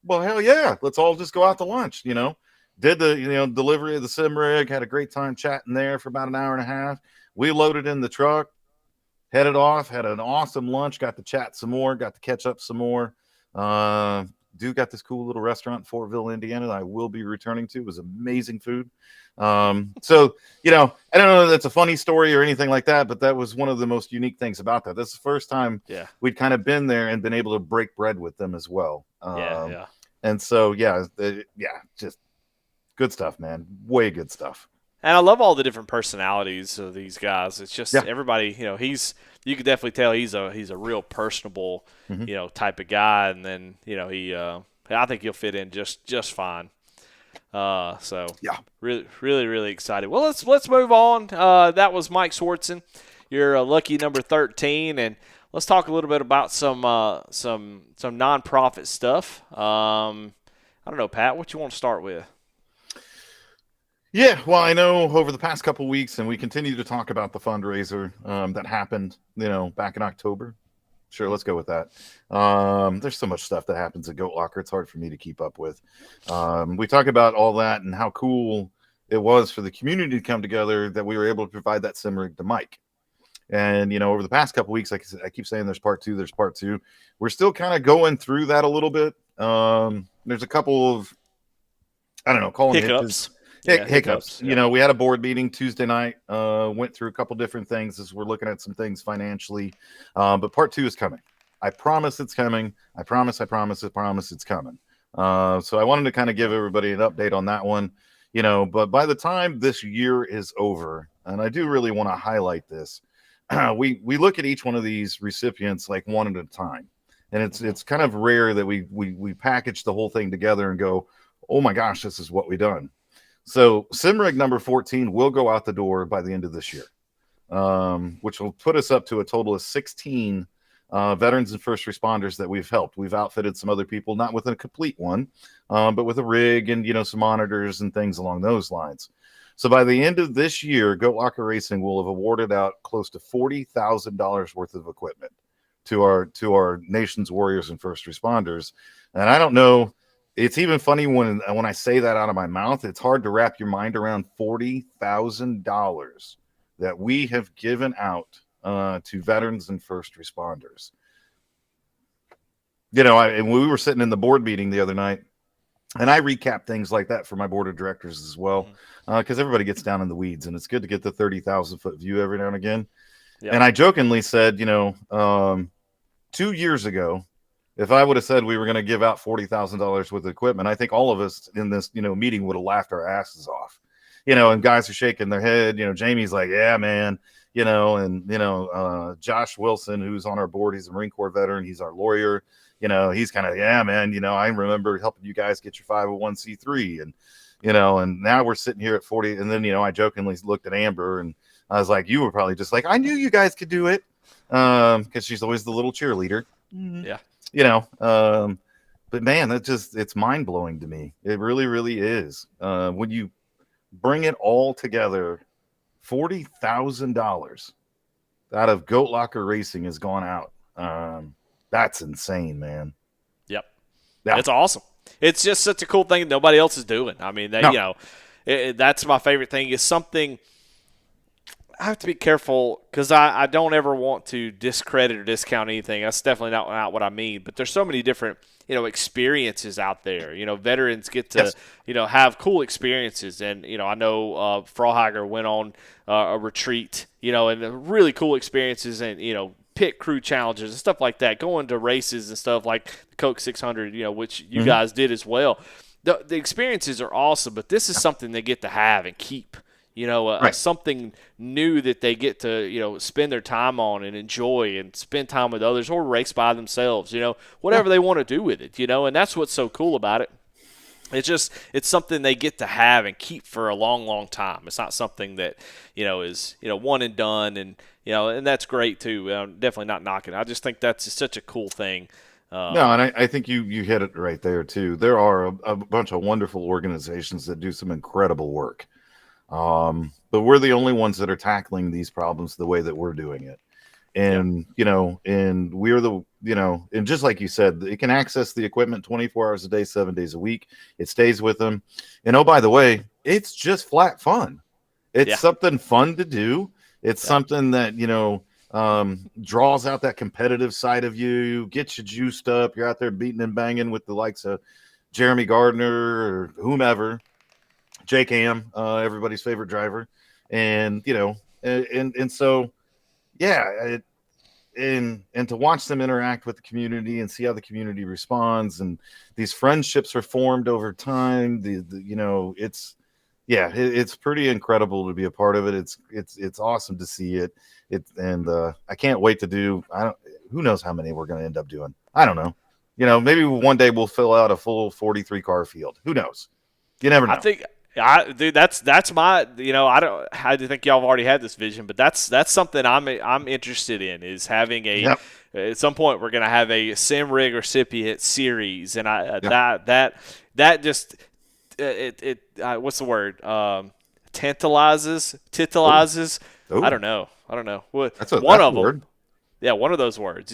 well, hell yeah. Let's all just go out to lunch, Did the, delivery of the sim rig, had a great time chatting there for about an hour and a half. We loaded in the truck, headed off, had an awesome lunch, got to chat some more, got to catch up some more. Got this cool little restaurant in Fortville, Indiana that I will be returning to. It was amazing food. So, I don't know if that's a funny story or anything like that, but that was one of the most unique things about that. This is the first time we'd kind of been there and been able to break bread with them as well. And so, just good stuff, man. Way good stuff. And I love all the different personalities of these guys. It's just everybody, you could definitely tell he's a real personable, type of guy. And then, I think he'll fit in just fine. Really, really, really excited. Well, let's move on. That was Mike Swardson. You're lucky number 13, and let's talk a little bit about some nonprofit stuff. I don't know, Pat, what you want to start with? Yeah, well, I know over the past couple weeks, and we continue to talk about the fundraiser that happened, back in October. Sure, let's go with that. There's so much stuff that happens at Goat Locker; it's hard for me to keep up with. We talk about all that and how cool it was for the community to come together, that we were able to provide that sim rig to Mike. And over the past couple weeks, like I keep saying, there's part two. There's part two. We're still kind of going through that a little bit. There's a couple of, I don't know, call them Hiccups. hiccups. Yeah. We had a board meeting Tuesday night, went through a couple different things as we're looking at some things financially. But part two is coming. I promise it's coming. I promise it's coming. So I wanted to kind of give everybody an update on that one, but by the time this year is over, and I do really want to highlight this, we look at each one of these recipients like one at a time. And it's kind of rare that we package the whole thing together and go, oh my gosh, this is what we done. So SimRig number 14 will go out the door by the end of this year, which will put us up to a total of 16 veterans and first responders that we've helped. We've outfitted some other people, not with a complete one, but with a rig and, some monitors and things along those lines. So by the end of this year, Goat Locker Racing will have awarded out close to $40,000 worth of equipment to our nation's warriors and first responders. And I don't know, it's even funny when I say that out of my mouth. It's hard to wrap your mind around $40,000 that we have given out to veterans and first responders. And we were sitting in the board meeting the other night, and I recap things like that for my board of directors as well, because everybody gets down in the weeds, and it's good to get the 30,000-foot view every now and again. Yep. And I jokingly said, 2 years ago, if I would have said we were going to give out $40,000 worth of equipment, I think all of us in this, meeting would have laughed our asses off, and guys are shaking their head. Jamie's like, yeah, man, and, Josh Wilson, who's on our board, he's a Marine Corps veteran. He's our lawyer. He's kind of, yeah, man, I remember helping you guys get your 501c3 and now we're sitting here at 40. And then, I jokingly looked at Amber and I was like, you were probably just like, I knew you guys could do it. Cause she's always the little cheerleader. Yeah. But man, it's mind blowing to me. It really, really is. When you bring it all together, $40,000 out of Goat Locker Racing has gone out. That's insane, man. Yep. Yeah. It's awesome. It's just such a cool thing that nobody else is doing. I mean, that's my favorite thing. Is something I have to be careful because I don't ever want to discredit or discount anything. That's definitely not what I mean. But there's so many different, experiences out there. Veterans get to, yes, have cool experiences. And, I know Frawhager went on a retreat, and really cool experiences and, pit crew challenges and stuff like that, going to races and stuff like the Coke 600, which you guys did as well. The experiences are awesome, but this is something they get to have and keep. Right. Something new that they get to, spend their time on and enjoy and spend time with others or race by themselves, whatever they want to do with it, and that's what's so cool about it. It's something they get to have and keep for a long, long time. It's not something that, is, one and done and, and that's great too. I'm definitely not knocking it. I just think that's such a cool thing. No, and I think you hit it right there too. There are a bunch of wonderful organizations that do some incredible work. But we're the only ones that are tackling these problems the way that we're doing it. And, and we're and just like you said, it can access the equipment 24 hours a day, 7 days a week. It stays with them. And oh, by the way, it's just flat fun. It's something fun to do. It's something that, draws out that competitive side of you, gets you juiced up. You're out there beating and banging with the likes of Jeremy Gardner or whomever. Jake Ham, everybody's favorite driver. And, and so, yeah, and to watch them interact with the community and see how the community responds, and these friendships are formed over time. It's pretty incredible to be a part of it. It's awesome to see it. And I can't wait to do. Who knows how many we're going to end up doing? I don't know. Maybe one day we'll fill out a full 43 car field. Who knows? You never know. Dude, that's my, I do think y'all have already had this vision, but that's something I'm interested in, is having at some point we're going to have a sim rig recipient series. And that just, what's the word? titillizes. Ooh. I don't know. That's one of them. word. Yeah, one of those words.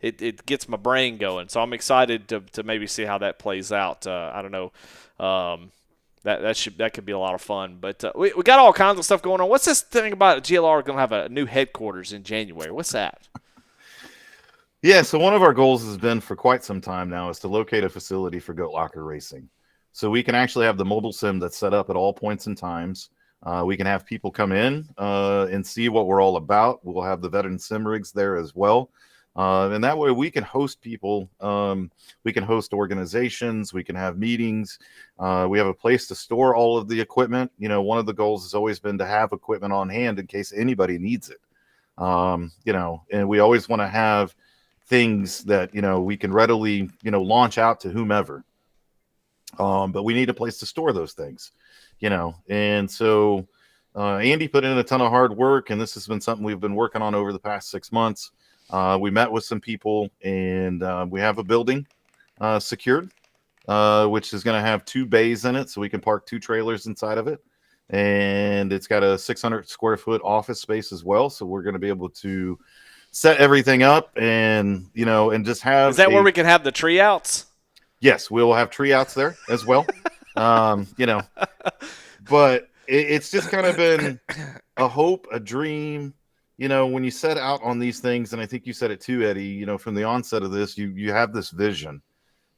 It gets my brain going. So I'm excited to maybe see how that plays out. I don't know. That could be a lot of fun. But we got all kinds of stuff going on. What's this thing about GLR going to have a new headquarters in January? What's that? Yeah, so one of our goals has been for quite some time now is to locate a facility for Goat Locker Racing. So we can actually have the mobile sim that's set up at all points and times. We can have people come in and see what we're all about. We'll have the veteran sim rigs there as well. And that way we can host people. We can host organizations. We can have meetings. We have a place to store all of the equipment. You know, one of the goals has always been to have equipment on hand in case anybody needs it. You know, and we always want to have things that, you know, we can readily, you know, launch out to whomever. But we need a place to store those things, you know. And so Andy put in a ton of hard work, and this has been something we've been working on over the past 6 months. We met with some people, and we have a building secured, which is going to have 2 bays in it, so we can park 2 trailers inside of it. And it's got a 600 square foot office space as well. So we're going to be able to set everything up and, you know, and just have. Is that where we can have the tree outs? Yes, we will have tree outs there as well. You know, but it's just kind of been a hope, a dream. You know, when you set out on these things, and I think you said it too, Eddie, you know, from the onset of this, you have this vision.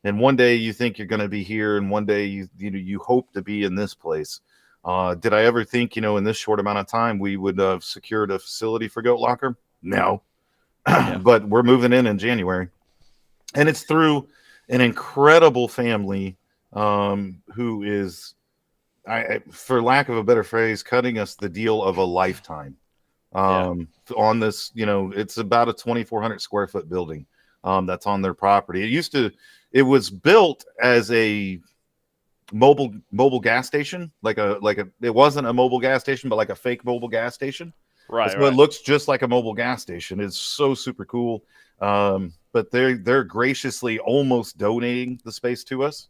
And one day you think you're going to be here, and one day you hope to be in this place. Did I ever think, you know, in this short amount of time we would have secured a facility for Goat Locker? No. Yeah. But we're moving in January. And it's through an incredible family who is, for lack of a better phrase, cutting us the deal of a lifetime. On this, you know, it's about a 2,400 square foot building that's on their property. It was built as a mobile gas station, it wasn't a mobile gas station, but like a fake mobile gas station. Right. So it looks just like a mobile gas station. It's so super cool. But they're graciously almost donating the space to us.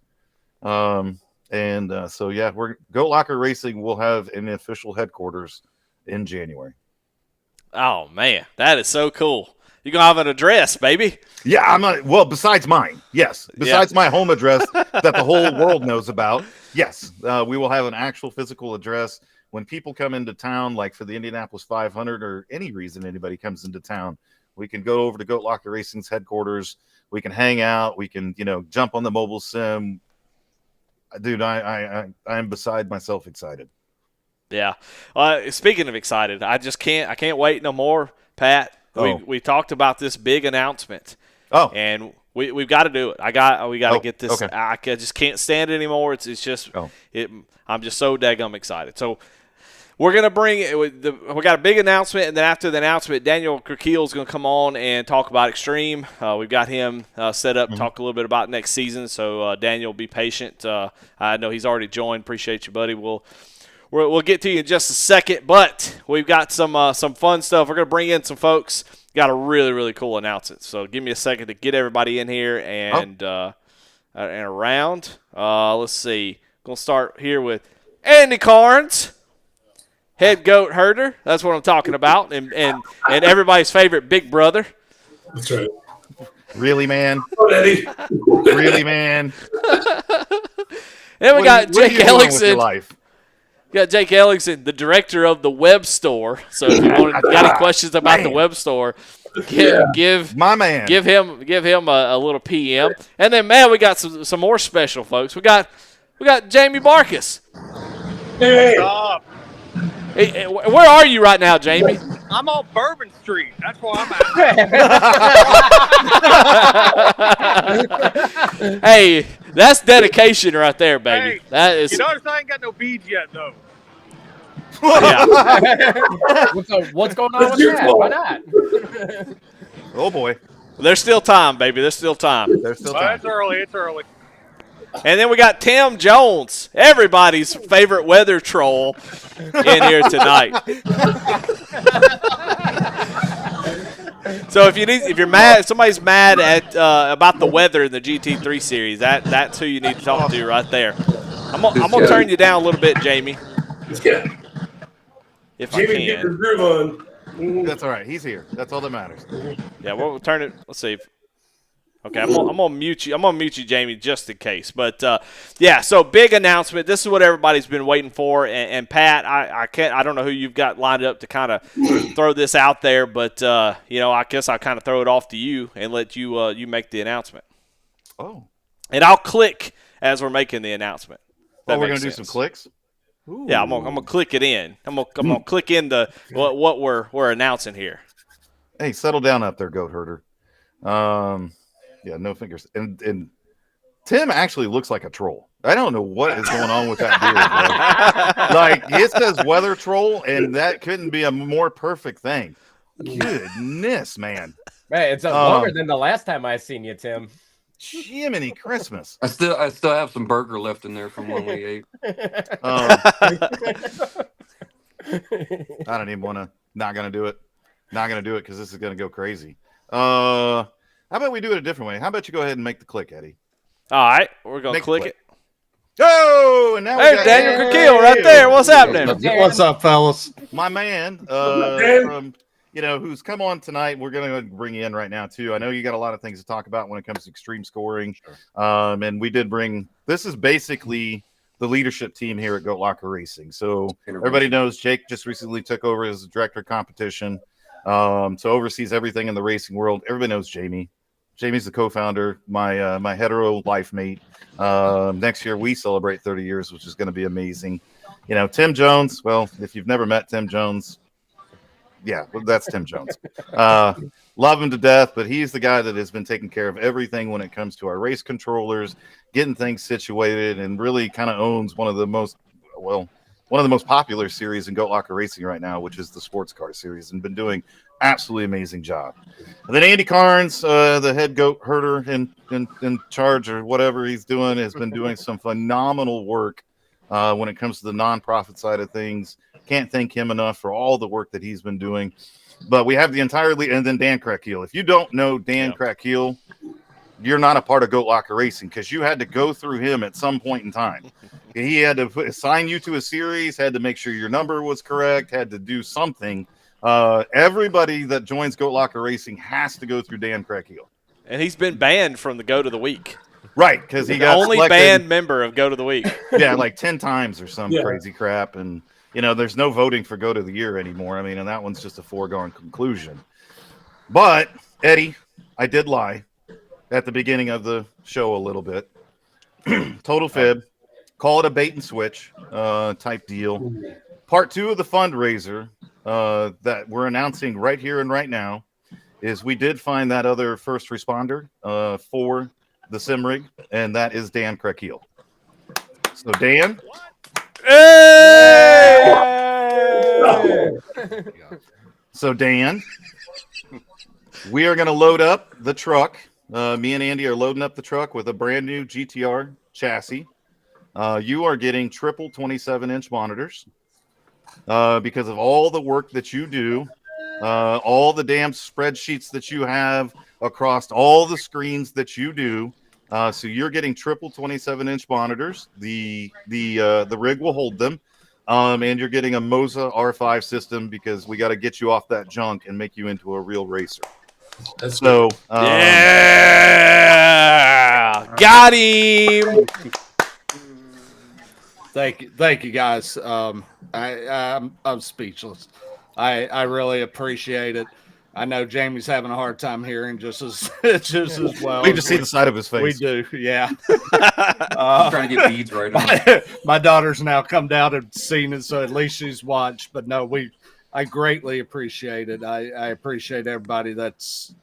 So yeah, Goat Locker Racing will have an official headquarters in January. Oh man, that is so cool. You're gonna have an address, baby. Yeah, besides mine. Yes. Besides my home address that the whole world knows about. Yes. We will have an actual physical address. When people come into town, like for the Indianapolis 500 or any reason anybody comes into town, we can go over to Goat Locker Racing's headquarters. We can hang out. We can, you know, jump on the mobile sim. Dude, I'm beside myself excited. Yeah. Speaking of excited, I can't wait no more, Pat. We talked about this big announcement. Oh. And we've got to do it. We got to get this. Okay. I just can't stand it anymore. It's just I'm just so daggum excited. So we're going to bring it. We got a big announcement, and then after the announcement, Daniel Kirkiel is going to come on and talk about Extreme. We've got him set up, talk a little bit about next season. So Daniel, be patient. I know he's already joined. Appreciate you, buddy. We'll get to you in just a second, but we've got some fun stuff. We're going to bring in some folks. Got a really, really cool announcement. So give me a second to get everybody in here and around. Let's see. Going to start here with Andy Carnes, head goat herder. That's what I'm talking about, and everybody's favorite big brother. That's right. Really, man? Oh, Eddie. Really, man? Then we got Jake Ellingson. We got Jake Ellingson, the director of the web store. So if you got any questions about the web store, give my man, give him a little PM. And then, man, we got some more special folks. We got Jamie Barkus. Hey. Hey, where are you right now, Jamie? I'm on Bourbon Street. That's where I'm at. Hey, that's dedication right there, baby. Hey, that is. You notice I ain't got no beads yet, though. Yeah. What's going on with that? Why not? Oh boy. There's still time, baby. There's still time. It's early. It's early. And then we got Tim Jones, everybody's favorite weather troll, in here tonight. So if you're mad, if somebody's mad at about the weather in the GT3 series, that's who you need to talk to right there. I'm gonna turn you down a little bit, Jamie. if I Jimmy, get the can. groove on. That's all right. He's here. That's all that matters. Yeah, we'll turn it. Let's see. Okay, I'm gonna mute you. I'm gonna mute you, Jamie, just in case. But yeah, so big announcement. This is what everybody's been waiting for. And Pat, I don't know who you've got lined up to kind of throw this out there, but I guess I'll kind of throw it off to you and let you you make the announcement. Oh, and I'll click as we're making the announcement. We're gonna do some clicks. Ooh. Yeah, I'm gonna click it in. I'm gonna click in the what we're announcing here. Hey, settle down up there, goat herder. Yeah, no fingers. And Tim actually looks like a troll. I don't know what is going on with that beard, bro. Like, it says weather troll, and that couldn't be a more perfect thing. Goodness, man. Man, it's longer than the last time I seen you, Tim. Jiminy Christmas. I still have some burger left in there from when we ate. I don't even want to. Not gonna do it. Not gonna do it because this is gonna go crazy. How about we do it a different way? How about you go ahead and make the click, Eddie? All right, we're gonna click it. Oh, and now we got Daniel Krakeel right there. What's happening? What's up, fellas? My man, from who's come on tonight. We're gonna bring you in right now too. I know you got a lot of things to talk about when it comes to extreme scoring. Sure. And we did bring. This is basically the leadership team here at Goat Locker Racing. So everybody knows Jake just recently took over as director of competition. So oversees everything in the racing world. Everybody knows Jamie. Jamie's the co-founder, my hetero life mate. Next year we celebrate 30 years, which is going to be amazing. Tim Jones. Well, if you've never met Tim Jones, yeah, well, that's Tim Jones. Love him to death, but he's the guy that has been taking care of everything when it comes to our race controllers, getting things situated, and really kind of owns one of the most popular series in Goat Locker Racing right now, which is the sports car series, and been doing absolutely amazing job. And then Andy Carnes, the head goat herder in charge or whatever he's doing, has been doing some phenomenal work when it comes to the nonprofit side of things. Can't thank him enough for all the work that he's been doing. But we have the entire lead, and then Dan Krakeel. If you don't know Dan Krakeel, you're not a part of Goat Locker Racing because you had to go through him at some point in time. He had to assign you to a series, had to make sure your number was correct, had to do something. Everybody that joins Goat Locker Racing has to go through Dan Krakeel. And he's been banned from the Goat of the Week. Right, because he got only banned member of Goat of the Week. Yeah, like 10 times or some crazy crap. And, there's no voting for Goat of the Year anymore. I mean, and that one's just a foregone conclusion. But, Eddie, I did lie at the beginning of the show a little bit. Total fib. Call it a bait and switch type deal. Part 2 of the fundraiser that we're announcing right here and right now is we did find that other first responder for the sim rig, and that is Dan Krakeel. So, Dan. Hey! So, Dan, we are going to load up the truck. Me and Andy are loading up the truck with a brand new GTR chassis. You are getting triple 27-inch monitors because of all the work that you do, all the damn spreadsheets that you have across all the screens that you do. So you're getting triple 27-inch monitors. The rig will hold them, and you're getting a Moza R5 system because we got to get you off that junk and make you into a real racer. That's so yeah, got him. Thank you, guys. I'm speechless. I really appreciate it. I know Jamie's having a hard time hearing just as well. We just see the side of his face. We do, yeah. Trying to get beads right. My daughter's now come down and seen it, so at least she's watched. But no, I greatly appreciate it. I appreciate everybody that's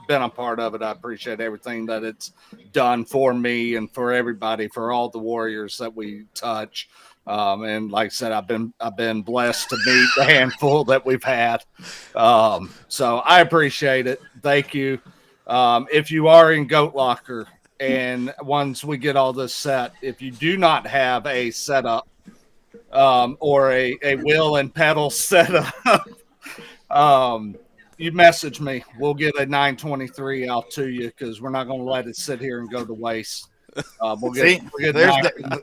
been a part of it. I appreciate everything that it's done for me and for everybody, for all the warriors that we touch. And like I said, I've been blessed to meet the handful that we've had. So I appreciate it. Thank you. If you are in Goat Locker, and once we get all this set, if you do not have a setup or a wheel and pedal setup, you message me. We'll get a 923 out to you because we're not going to let it sit here and go to waste.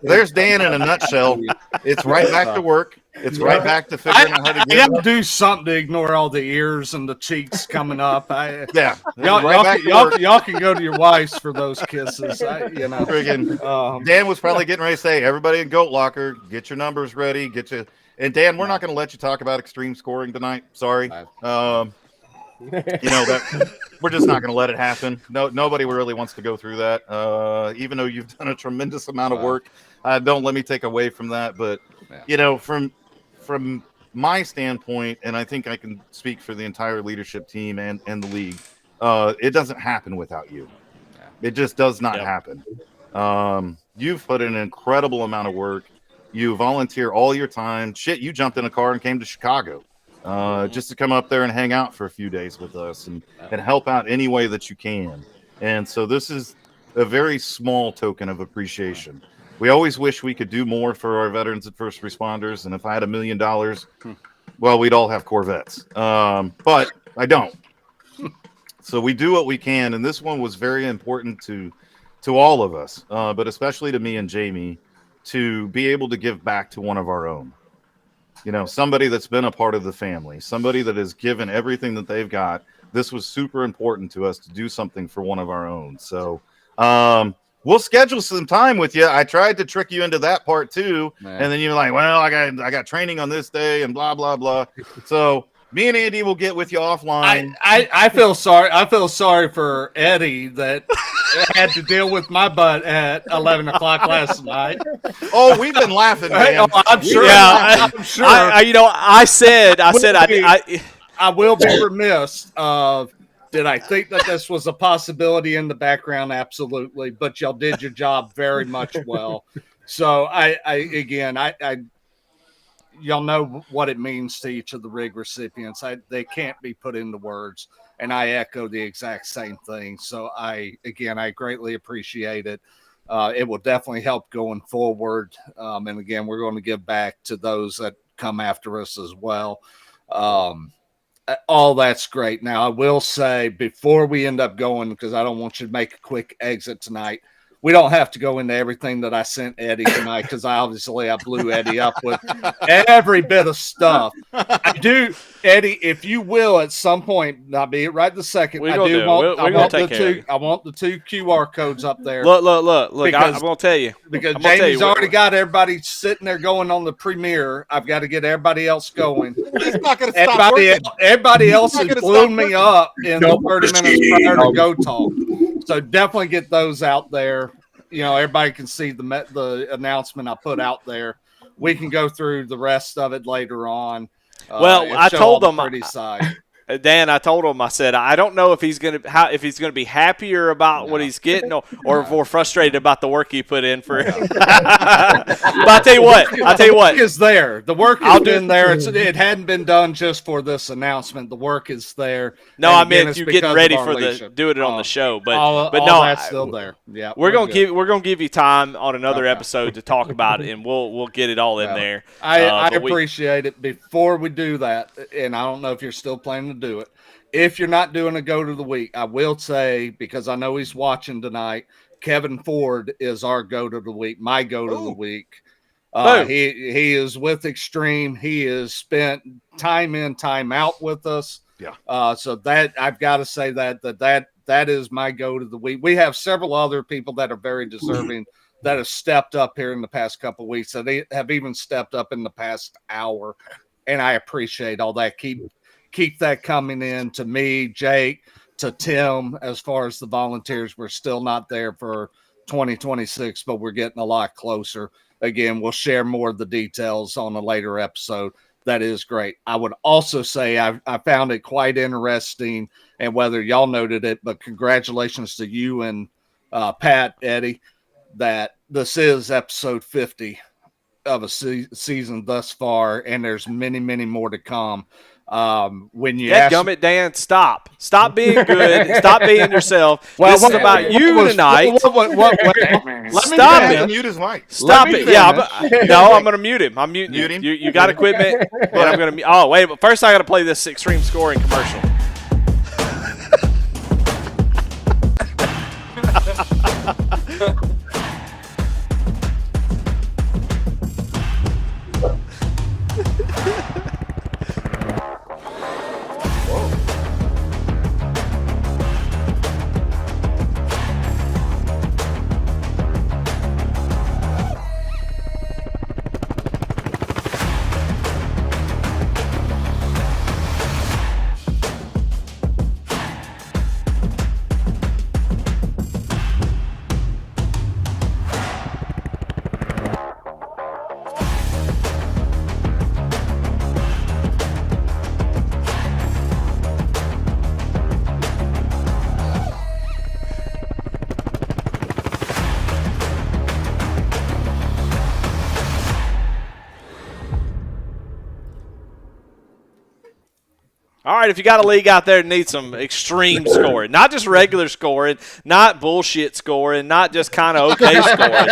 There's Dan in a nutshell. It's right back to work. It's right back to figuring out how to I get gotta do something to ignore all the ears and the cheeks coming up. Yeah, Y'all can go to your wives for those kisses. Friggin' Dan was probably getting ready to say, everybody in Goat Locker, get your numbers ready. And Dan, we're not going to let you talk about extreme scoring tonight. Sorry. We're just not going to let it happen. Nobody really wants to go through that. Even though you've done a tremendous amount of work, don't let me take away from that. But from my standpoint, and I think I can speak for the entire leadership team and the league, it doesn't happen without you. It just does not happen. You've put in an incredible amount of work. You volunteer all your time. Shit, you jumped in a car and came to Chicago just to come up there and hang out for a few days with us and help out any way that you can. And so this is a very small token of appreciation. We always wish we could do more for our veterans and first responders. And if I had $1 million, well, we'd all have Corvettes. But I don't. So we do what we can. And this one was very important to all of us, but especially to me and Jamie, to be able to give back to one of our own. Somebody that's been a part of the family, somebody that has given everything that they've got. This was super important to us to do something for one of our own. So we'll schedule some time with you. I tried to trick you into that part too. And then you're like, well, I got training on this day and blah, blah, blah. So me and Andy will get with you offline. I feel sorry. I feel sorry for Eddie that had to deal with my butt at 11 o'clock last night. Oh, we've been laughing, man. I'm sure. Yeah, I'm sure. I said I will be remiss of. Did I think that this was a possibility in the background? Absolutely. But y'all did your job very much well. So y'all know what it means to each of the rig recipients. They can't be put into words. And I echo the exact same thing. So I greatly appreciate it. It will definitely help going forward. And again, we're going to give back to those that come after us as well. All that's great. Now, I will say before we end up going, because I don't want you to make a quick exit tonight, we don't have to go into everything that I sent Eddie tonight because I blew Eddie up with every bit of stuff. I do, Eddie, if you will, at some point, not be it right this second. I want the two QR codes up there. Look. I'm gonna tell you because Jamie's already got everybody sitting there going on the premiere. I've got to get everybody else going. He's not gonna stop. Everybody else has blown me up in the 30 minutes prior to go talk. So definitely get those out there. Everybody can see the announcement I put out there. We can go through the rest of it later on. I told them, side. Dan, I told him, I said, I don't know if he's gonna be happier about what he's getting or more frustrated about the work he put in for. But I'll tell you what. The work is there. The work has been there. It hadn't been done just for this announcement. The work is there. No, I meant you getting ready for doing it on the show. But no, that's still there. Yeah, we're gonna give you time on another episode to talk about it, and we'll get it all in there. I appreciate it. Before we do that, and I don't know if you're still planning to do it. If you're not doing a go to the week, I will say, because I know he's watching tonight, Kevin Ford is our go to the week, my go to the week. He is with Extreme. He has spent time in, time out with us. Yeah. So that I've got to say that is my go to the week. We have several other people that are very deserving that have stepped up here in the past couple of weeks. So they have even stepped up in the past hour, and I appreciate all that. Keep that coming in to me, Jake, to Tim. As far as the volunteers, we're still not there for 2026, but we're getting a lot closer. Again, we'll share more of the details on a later episode. That is great. I would also say I found it quite interesting, and whether y'all noted it, but congratulations to you and Pat, Eddie, that this is episode 50 of a season thus far, and there's many, many more to come. When you gummit, Dan, stop being good, stop being yourself. This is about you tonight. Stop it. Mute his mic. Stop it. Yeah, I'm gonna mute him. I'm muting him. You got equipment, but I'm gonna. Oh wait, but first I got to play this extreme scoring commercial. All right, if you got a league out there that needs some extreme scoring, not just regular scoring, not bullshit scoring, not just kind of okay scoring,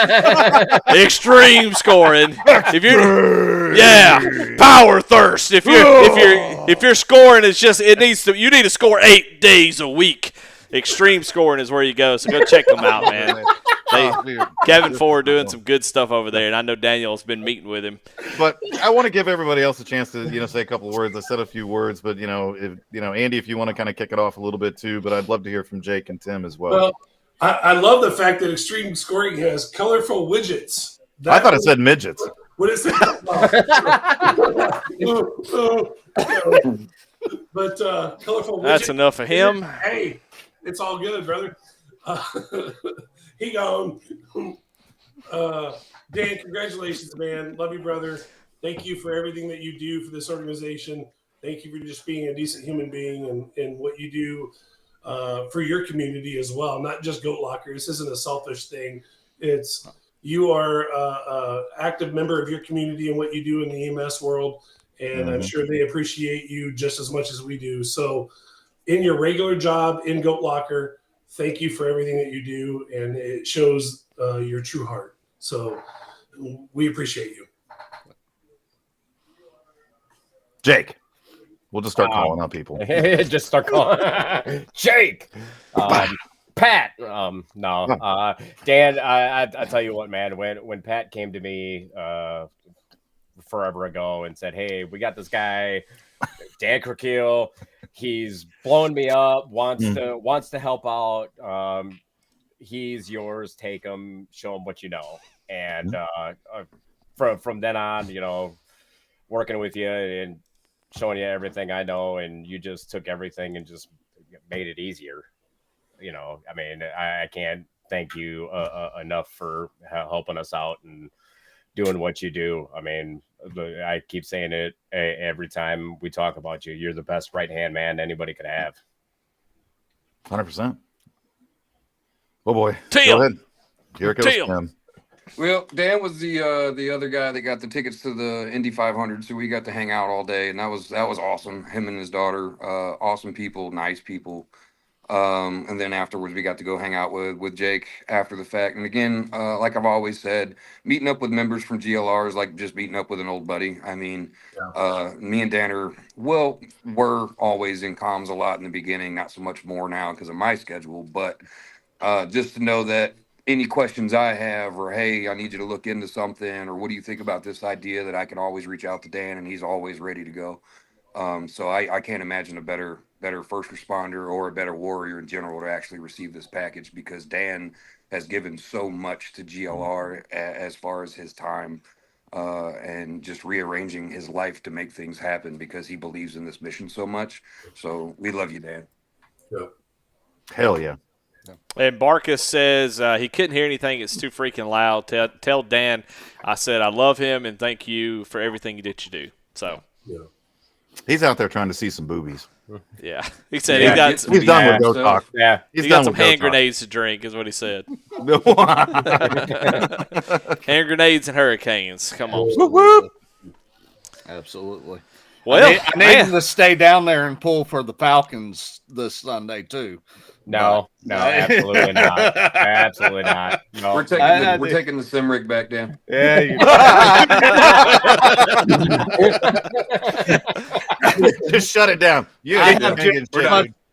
extreme scoring. If you're, power thirst. If you're scoring, you need to score 8 days a week. Extreme scoring is where you go, so go check them out, man. Kevin Ford doing some good stuff over there, and I know Daniel's been meeting with him. But I want to give everybody else a chance to, say a couple of words. I said a few words, but Andy, if you want to kind of kick it off a little bit too, but I'd love to hear from Jake and Tim as well. Well, I love the fact that Extreme Scoring has colorful widgets. I thought it said midgets. What is it? But colorful widgets. That's enough of him. Hey, it's all good, brother. He gone. Dan, congratulations, man. Love you, brother. Thank you for everything that you do for this organization. Thank you for just being a decent human being and what you do for your community as well. Not just Goat Locker. This isn't a selfish thing. It's you are an active member of your community and what you do in the EMS world, and I'm sure they appreciate you just as much as we do. So in your regular job in Goat Locker, thank you for everything that you do, and it shows your true heart. So we appreciate you. Jake, we'll just start calling out people. Just start calling. Jake. Pat. No. Dan, I tell you what, man, when Pat came to me forever ago and said, hey, we got this guy, Dan Kerkeel, he's blowing me up, wants to help out. He's yours. Take him, show him what you know. And from then on, working with you and showing you everything I know, and you just took everything and just made it easier. I mean, I can't thank you enough for helping us out and doing what you do. I mean, I keep saying it every time we talk about you. You're the best right-hand man anybody could have. 100%. Oh, boy. Tim. Go ahead. Here it goes, Tim. Tim. Well, Dan was the other guy that got the tickets to the Indy 500, so we got to hang out all day, and that was awesome. Him and his daughter, awesome people, nice people. And then afterwards, we got to go hang out with Jake after the fact. And again, like I've always said, meeting up with members from GLR is like just meeting up with an old buddy. I mean, me and Dan were always in comms a lot in the beginning, not so much more now because of my schedule, but just to know that any questions I have, or hey, I need you to look into something, or what do you think about this idea, that I can always reach out to Dan and he's always ready to go. So I can't imagine a better first responder or a better warrior in general to actually receive this package, because Dan has given so much to GLR as far as his time and just rearranging his life to make things happen because he believes in this mission so much. So we love you, Dan. Yeah. Hell yeah. And Barkus says he couldn't hear anything. It's too freaking loud. Tell Dan I said I love him and thank you for everything that you do. So he's out there trying to see some boobies. Yeah, he said he's done with Go Talk. Yeah, he got some hand grenades to drink, is what he said. Hand grenades and hurricanes. Come on. Absolutely. Well, I need him to stay down there and pull for the Falcons this Sunday too. No, absolutely not. Absolutely not. No. We're taking the sim rig back, Dan. Yeah. You Just shut it down.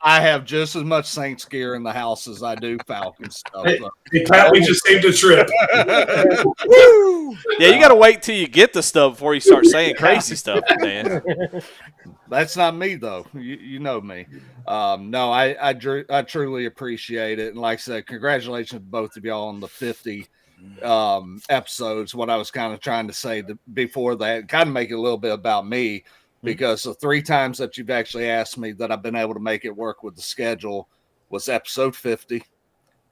I have just as much Saints gear in the house as I do Falcons stuff. Hey, Pat, we just saved a trip. Yeah, you got to wait till you get the stuff before you start saying crazy stuff, man. That's not me, though. You know me. No, I truly appreciate it. And like I said, congratulations to both of y'all on the 50 episodes. What I was kind of trying to say before that, kind of make it a little bit about me, because the 3 times that you've actually asked me that I've been able to make it work with the schedule was episode 50,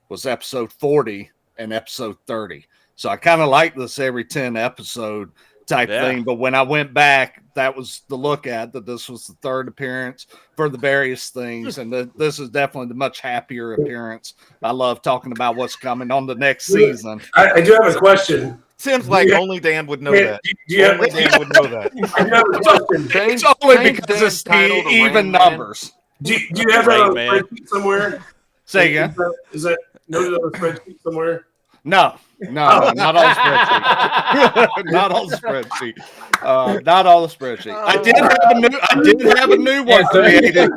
was episode 40, and episode 30. So I kind of like this every 10 episode type thing. But when I went back, that was the look at that this was the 3rd appearance for the various things. And this is definitely the much happier appearance. I love talking about what's coming on the next season. I do have a question. Seems like only Dan would know that. Yeah, Only Dan would know that. I have a question. It's only because it's the even numbers. Do you have that on a spreadsheet somewhere? Say again. Is that noted on a spreadsheet somewhere? No, not on the spreadsheet. Not on the spreadsheet. Not on the spreadsheet. I did have a new one created.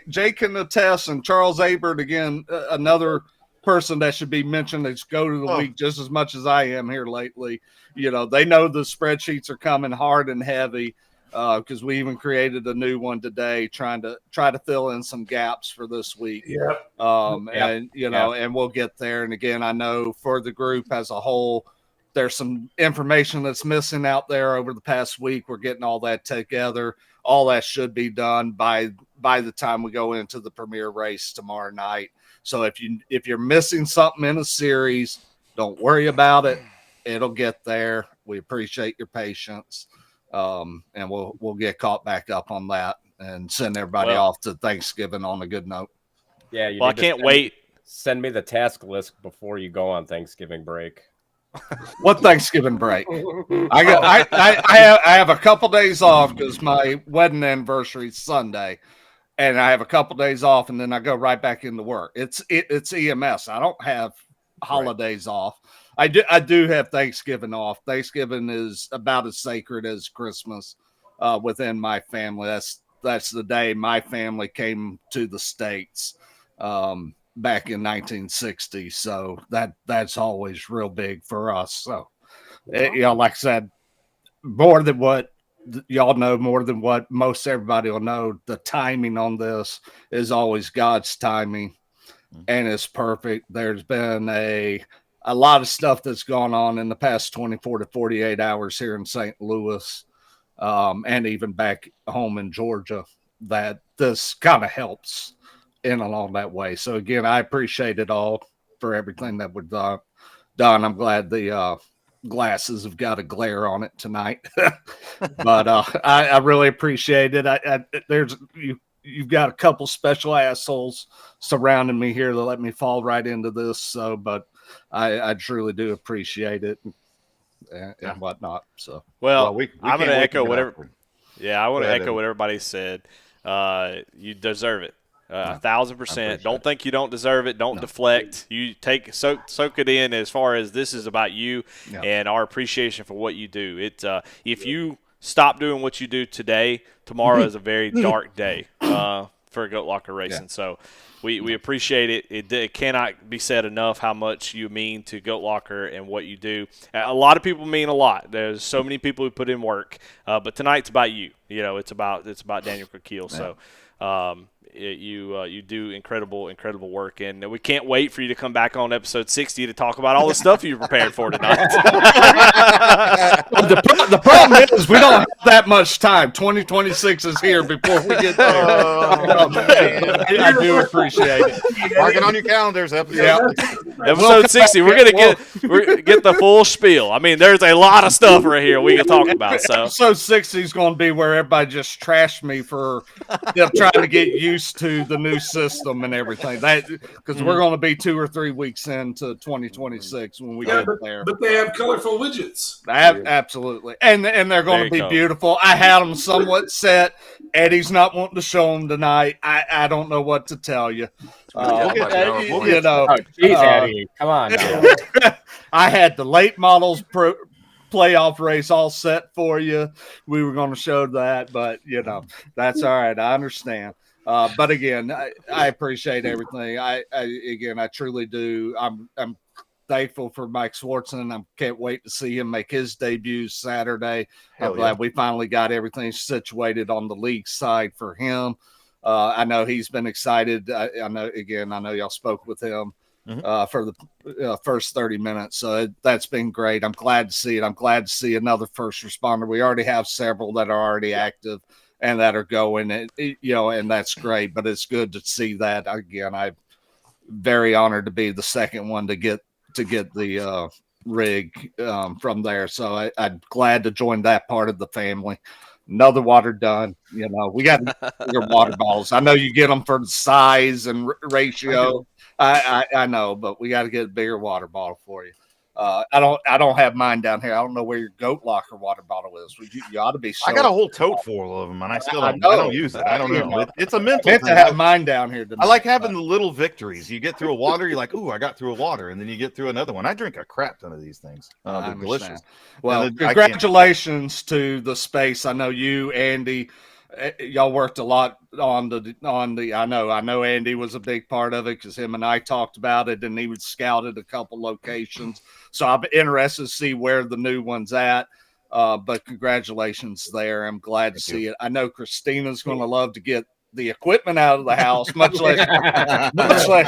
Jake can attest, and Charles Abert again, another person that should be mentioned that's go to the week just as much as I am here lately. You know, they know the spreadsheets are coming hard and heavy. Because we even created a new one today, trying to fill in some gaps for this week. Yep. And and we'll get there. And again, I know for the group as a whole, there's some information that's missing out there over the past week. We're getting all that together. All that should be done by the time we go into the premier race tomorrow night. So if you're missing something in a series, don't worry about it. It'll get there. We appreciate your patience. And we'll get caught back up on that and send everybody off to Thanksgiving on a good note. Yeah. I can't wait. Send me the task list before you go on Thanksgiving break. What Thanksgiving break? I have a couple days off because my wedding anniversary is Sunday, and I have a couple days off, and then I go right back into work. It's EMS. I don't have holidays off. I do have Thanksgiving off. Thanksgiving is about as sacred as Christmas within my family. That's the day my family came to the States back in 1960. So that's always real big for us. So, like I said, more than what y'all know, more than what most everybody will know, the timing on this is always God's timing, and it's perfect. There's been a lot of stuff that's gone on in the past 24 to 48 hours here in St. Louis and even back home in Georgia that this kind of helps in along that way. So again, I appreciate it all for everything that we've done. I'm glad the glasses have got a glare on it tonight, but I really appreciate it. You've got a couple special assholes surrounding me here to let me fall right into this. So, but I truly do appreciate it and whatnot. So, I'm going to echo whatever. Yeah, I want to echo what everybody said. You deserve it. 1,000%. Don't think you don't deserve it. Don't deflect. You soak it in as far as this is about you and our appreciation for what you do. If you stop doing what you do today, tomorrow is a very dark day for Goat Locker Racing. So we appreciate it. It cannot be said enough how much you mean to Goat Locker and what you do. A lot of people mean a lot. There's so many people who put in work, but tonight's about you. You know, it's about Daniel Coquille. So you do incredible work, and we can't wait for you to come back on episode 60 to talk about all the stuff you prepared for tonight. The problem is we don't have that much time. 2026 is here before we get there. I do appreciate it. Mark it on your calendars. Episode 60. We're gonna get the full spiel. I mean, there's a lot of stuff right here we can talk about. So episode 60 is going to be where everybody just trashed me for trying to get used to the new system and everything. Because we're going to be 2 or 3 weeks into 2026 when we get there. But they have colorful widgets. Absolutely, and they're going to be beautiful. I had them somewhat set. Eddie's not wanting to show them tonight. I don't know what to tell you. Eddie, come on now. I had the late models playoff race all set for you. We were going to show that, but that's all right. I understand. But again, I appreciate everything. I truly do. I'm thankful for Mike Swardson. I can't wait to see him make his debut Saturday. I'm glad we finally got everything situated on the league side for him. I know he's been excited. I know y'all spoke with him for the first 30 minutes. So that's been great. I'm glad to see it. I'm glad to see another first responder. We already have several that are already active and that are going, and that's great. But it's good to see that again. I'm very honored to be the second one to get the rig from there. So I'm glad to join that part of the family. Another water done. We got bigger water bottles. I know you get them for the size and ratio. I know, but we got to get a bigger water bottle for you. I don't have mine down here. I don't know where your goat locker water bottle is. You ought to be. I got a whole tote full of them, and I don't use it. I don't know. It's a mental thing. To have mine down here tonight, I like having the little victories. You get through a water, you're like, ooh, I got through a water, and then you get through another one. I drink a crap ton of these things. They're delicious. Well, congratulations to the space. I know you, Andy. Y'all worked a lot on the. I know Andy was a big part of it because him and I talked about it, and he was scouted a couple locations. So I'm interested to see where the new one's at. But congratulations there. I'm glad to see it. I know Christina's going to love to get the equipment out of the house, much less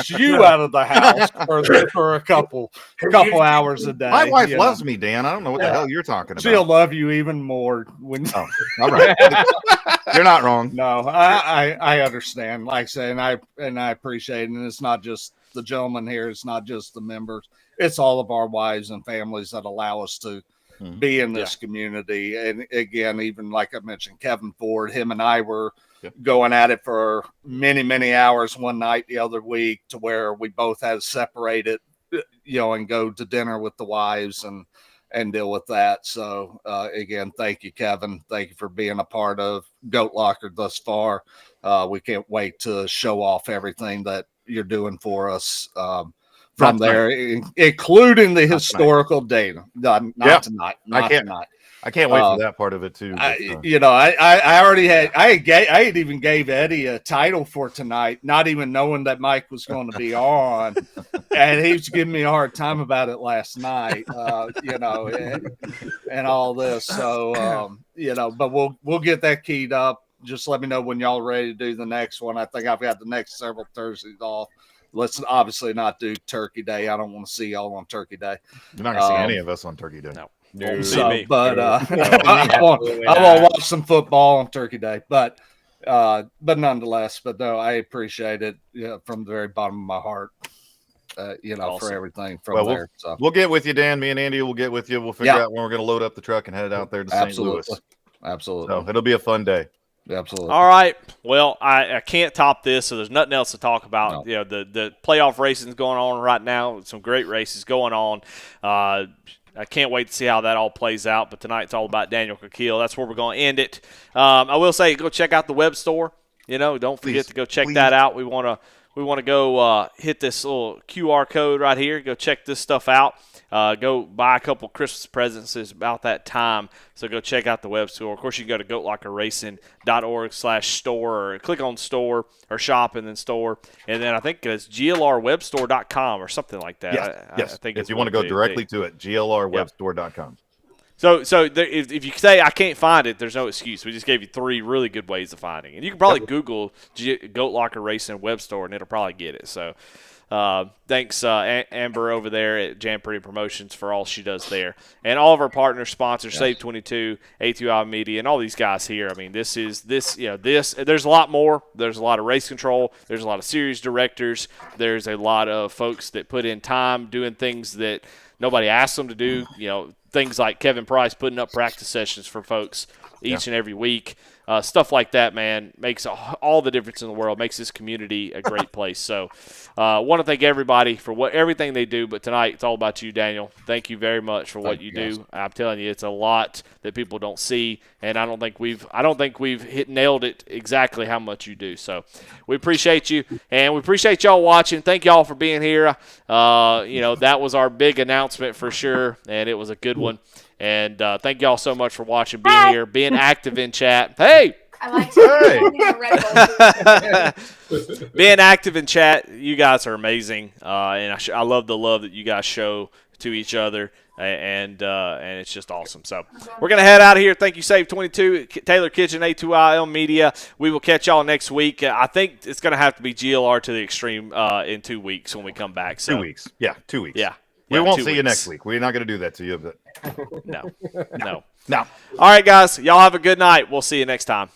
you out of the house for a couple hours a day. My wife loves me, Dan. I don't know what the hell you're talking about. She'll love you even more when. Oh, all right. You're not wrong. No, I understand. Like I say, and I appreciate it. And it's not just the gentleman here. It's not just the members. It's all of our wives and families that allow us to be in this community. And again, even like I mentioned, Kevin Ford, him and I were going at it for many, many hours one night the other week to where we both had to separate it, and go to dinner with the wives and deal with that. So again, thank you, Kevin. Thank you for being a part of Goat Locker thus far. We can't wait to show off everything that you're doing for us from there, including the historical data. Not tonight. I can't wait for that part of it too. But, I already had. I had even gave Eddie a title for tonight, not even knowing that Mike was going to be on, and he was giving me a hard time about it last night. And all this. So but we'll get that keyed up. Just let me know when y'all are ready to do the next one. I think I've got the next several Thursdays off. Let's obviously not do Turkey Day. I don't want to see y'all on Turkey Day. You're not going to see any of us on Turkey Day. No. But I want to watch some football on Turkey Day. But nonetheless, no, I appreciate it from the very bottom of my heart. Awesome. For everything from there. So we'll get with you, Dan. Me and Andy will get with you. We'll figure out when we're going to load up the truck and head out there to St. Louis. Absolutely. So it'll be a fun day. Absolutely. All right. Well, I can't top this, so there's nothing else to talk about. No. The playoff racing is going on right now. Some great races going on. I can't wait to see how that all plays out. But tonight it's all about Daniel Kakeel. That's where we're going to end it. I will say, go check out the web store. Don't forget to go check that out. We want to go hit this little QR code right here. Go check this stuff out. Go buy a couple Christmas presents. It's about that time. So go check out the web store. Of course, you can go to goatlockerracing.org/store or click on store or shop and then store. And then I think it's glrwebstore.com or something like that. Yes. I think if you want to go directly to it, glrwebstore.com. So if you say I can't find it, there's no excuse. We just gave you 3 really good ways of finding it. And you can probably Google Goat Locker Racing web store, and it'll probably get it. So thanks, Amber over there at Jampree Promotions for all she does there. And all of our partner sponsors, SAVE22, ATYL Media, and all these guys here. I mean, there's a lot more. There's a lot of race control. There's a lot of series directors. There's a lot of folks that put in time doing things that nobody asked them to do. Things like Kevin Price putting up practice sessions for folks each and every week. Stuff like that, man, makes all the difference in the world, makes this community a great place. So want to thank everybody for everything they do, but tonight it's all about you, Daniel. Thank you very much for what you do. I'm telling you, it's a lot that people don't see, and I don't think we've nailed it exactly how much you do. So we appreciate you, and we appreciate y'all watching. Thank y'all for being here. That was our big announcement for sure, and it was a good one. And thank y'all so much for watching, being here, being active in chat. Hey! I like to being active in chat. You guys are amazing, and I love the love that you guys show to each other, and it's just awesome. So we're gonna head out of here. Thank you, SAVE22, Taylor Kitchen, ATYL Media. We will catch y'all next week. I think it's gonna have to be GLR to the extreme in 2 weeks when we come back. So 2 weeks, 2 weeks. Yeah. We won't see you next week. We're not going to do that to you. But No. No. All right, guys. Y'all have a good night. We'll see you next time.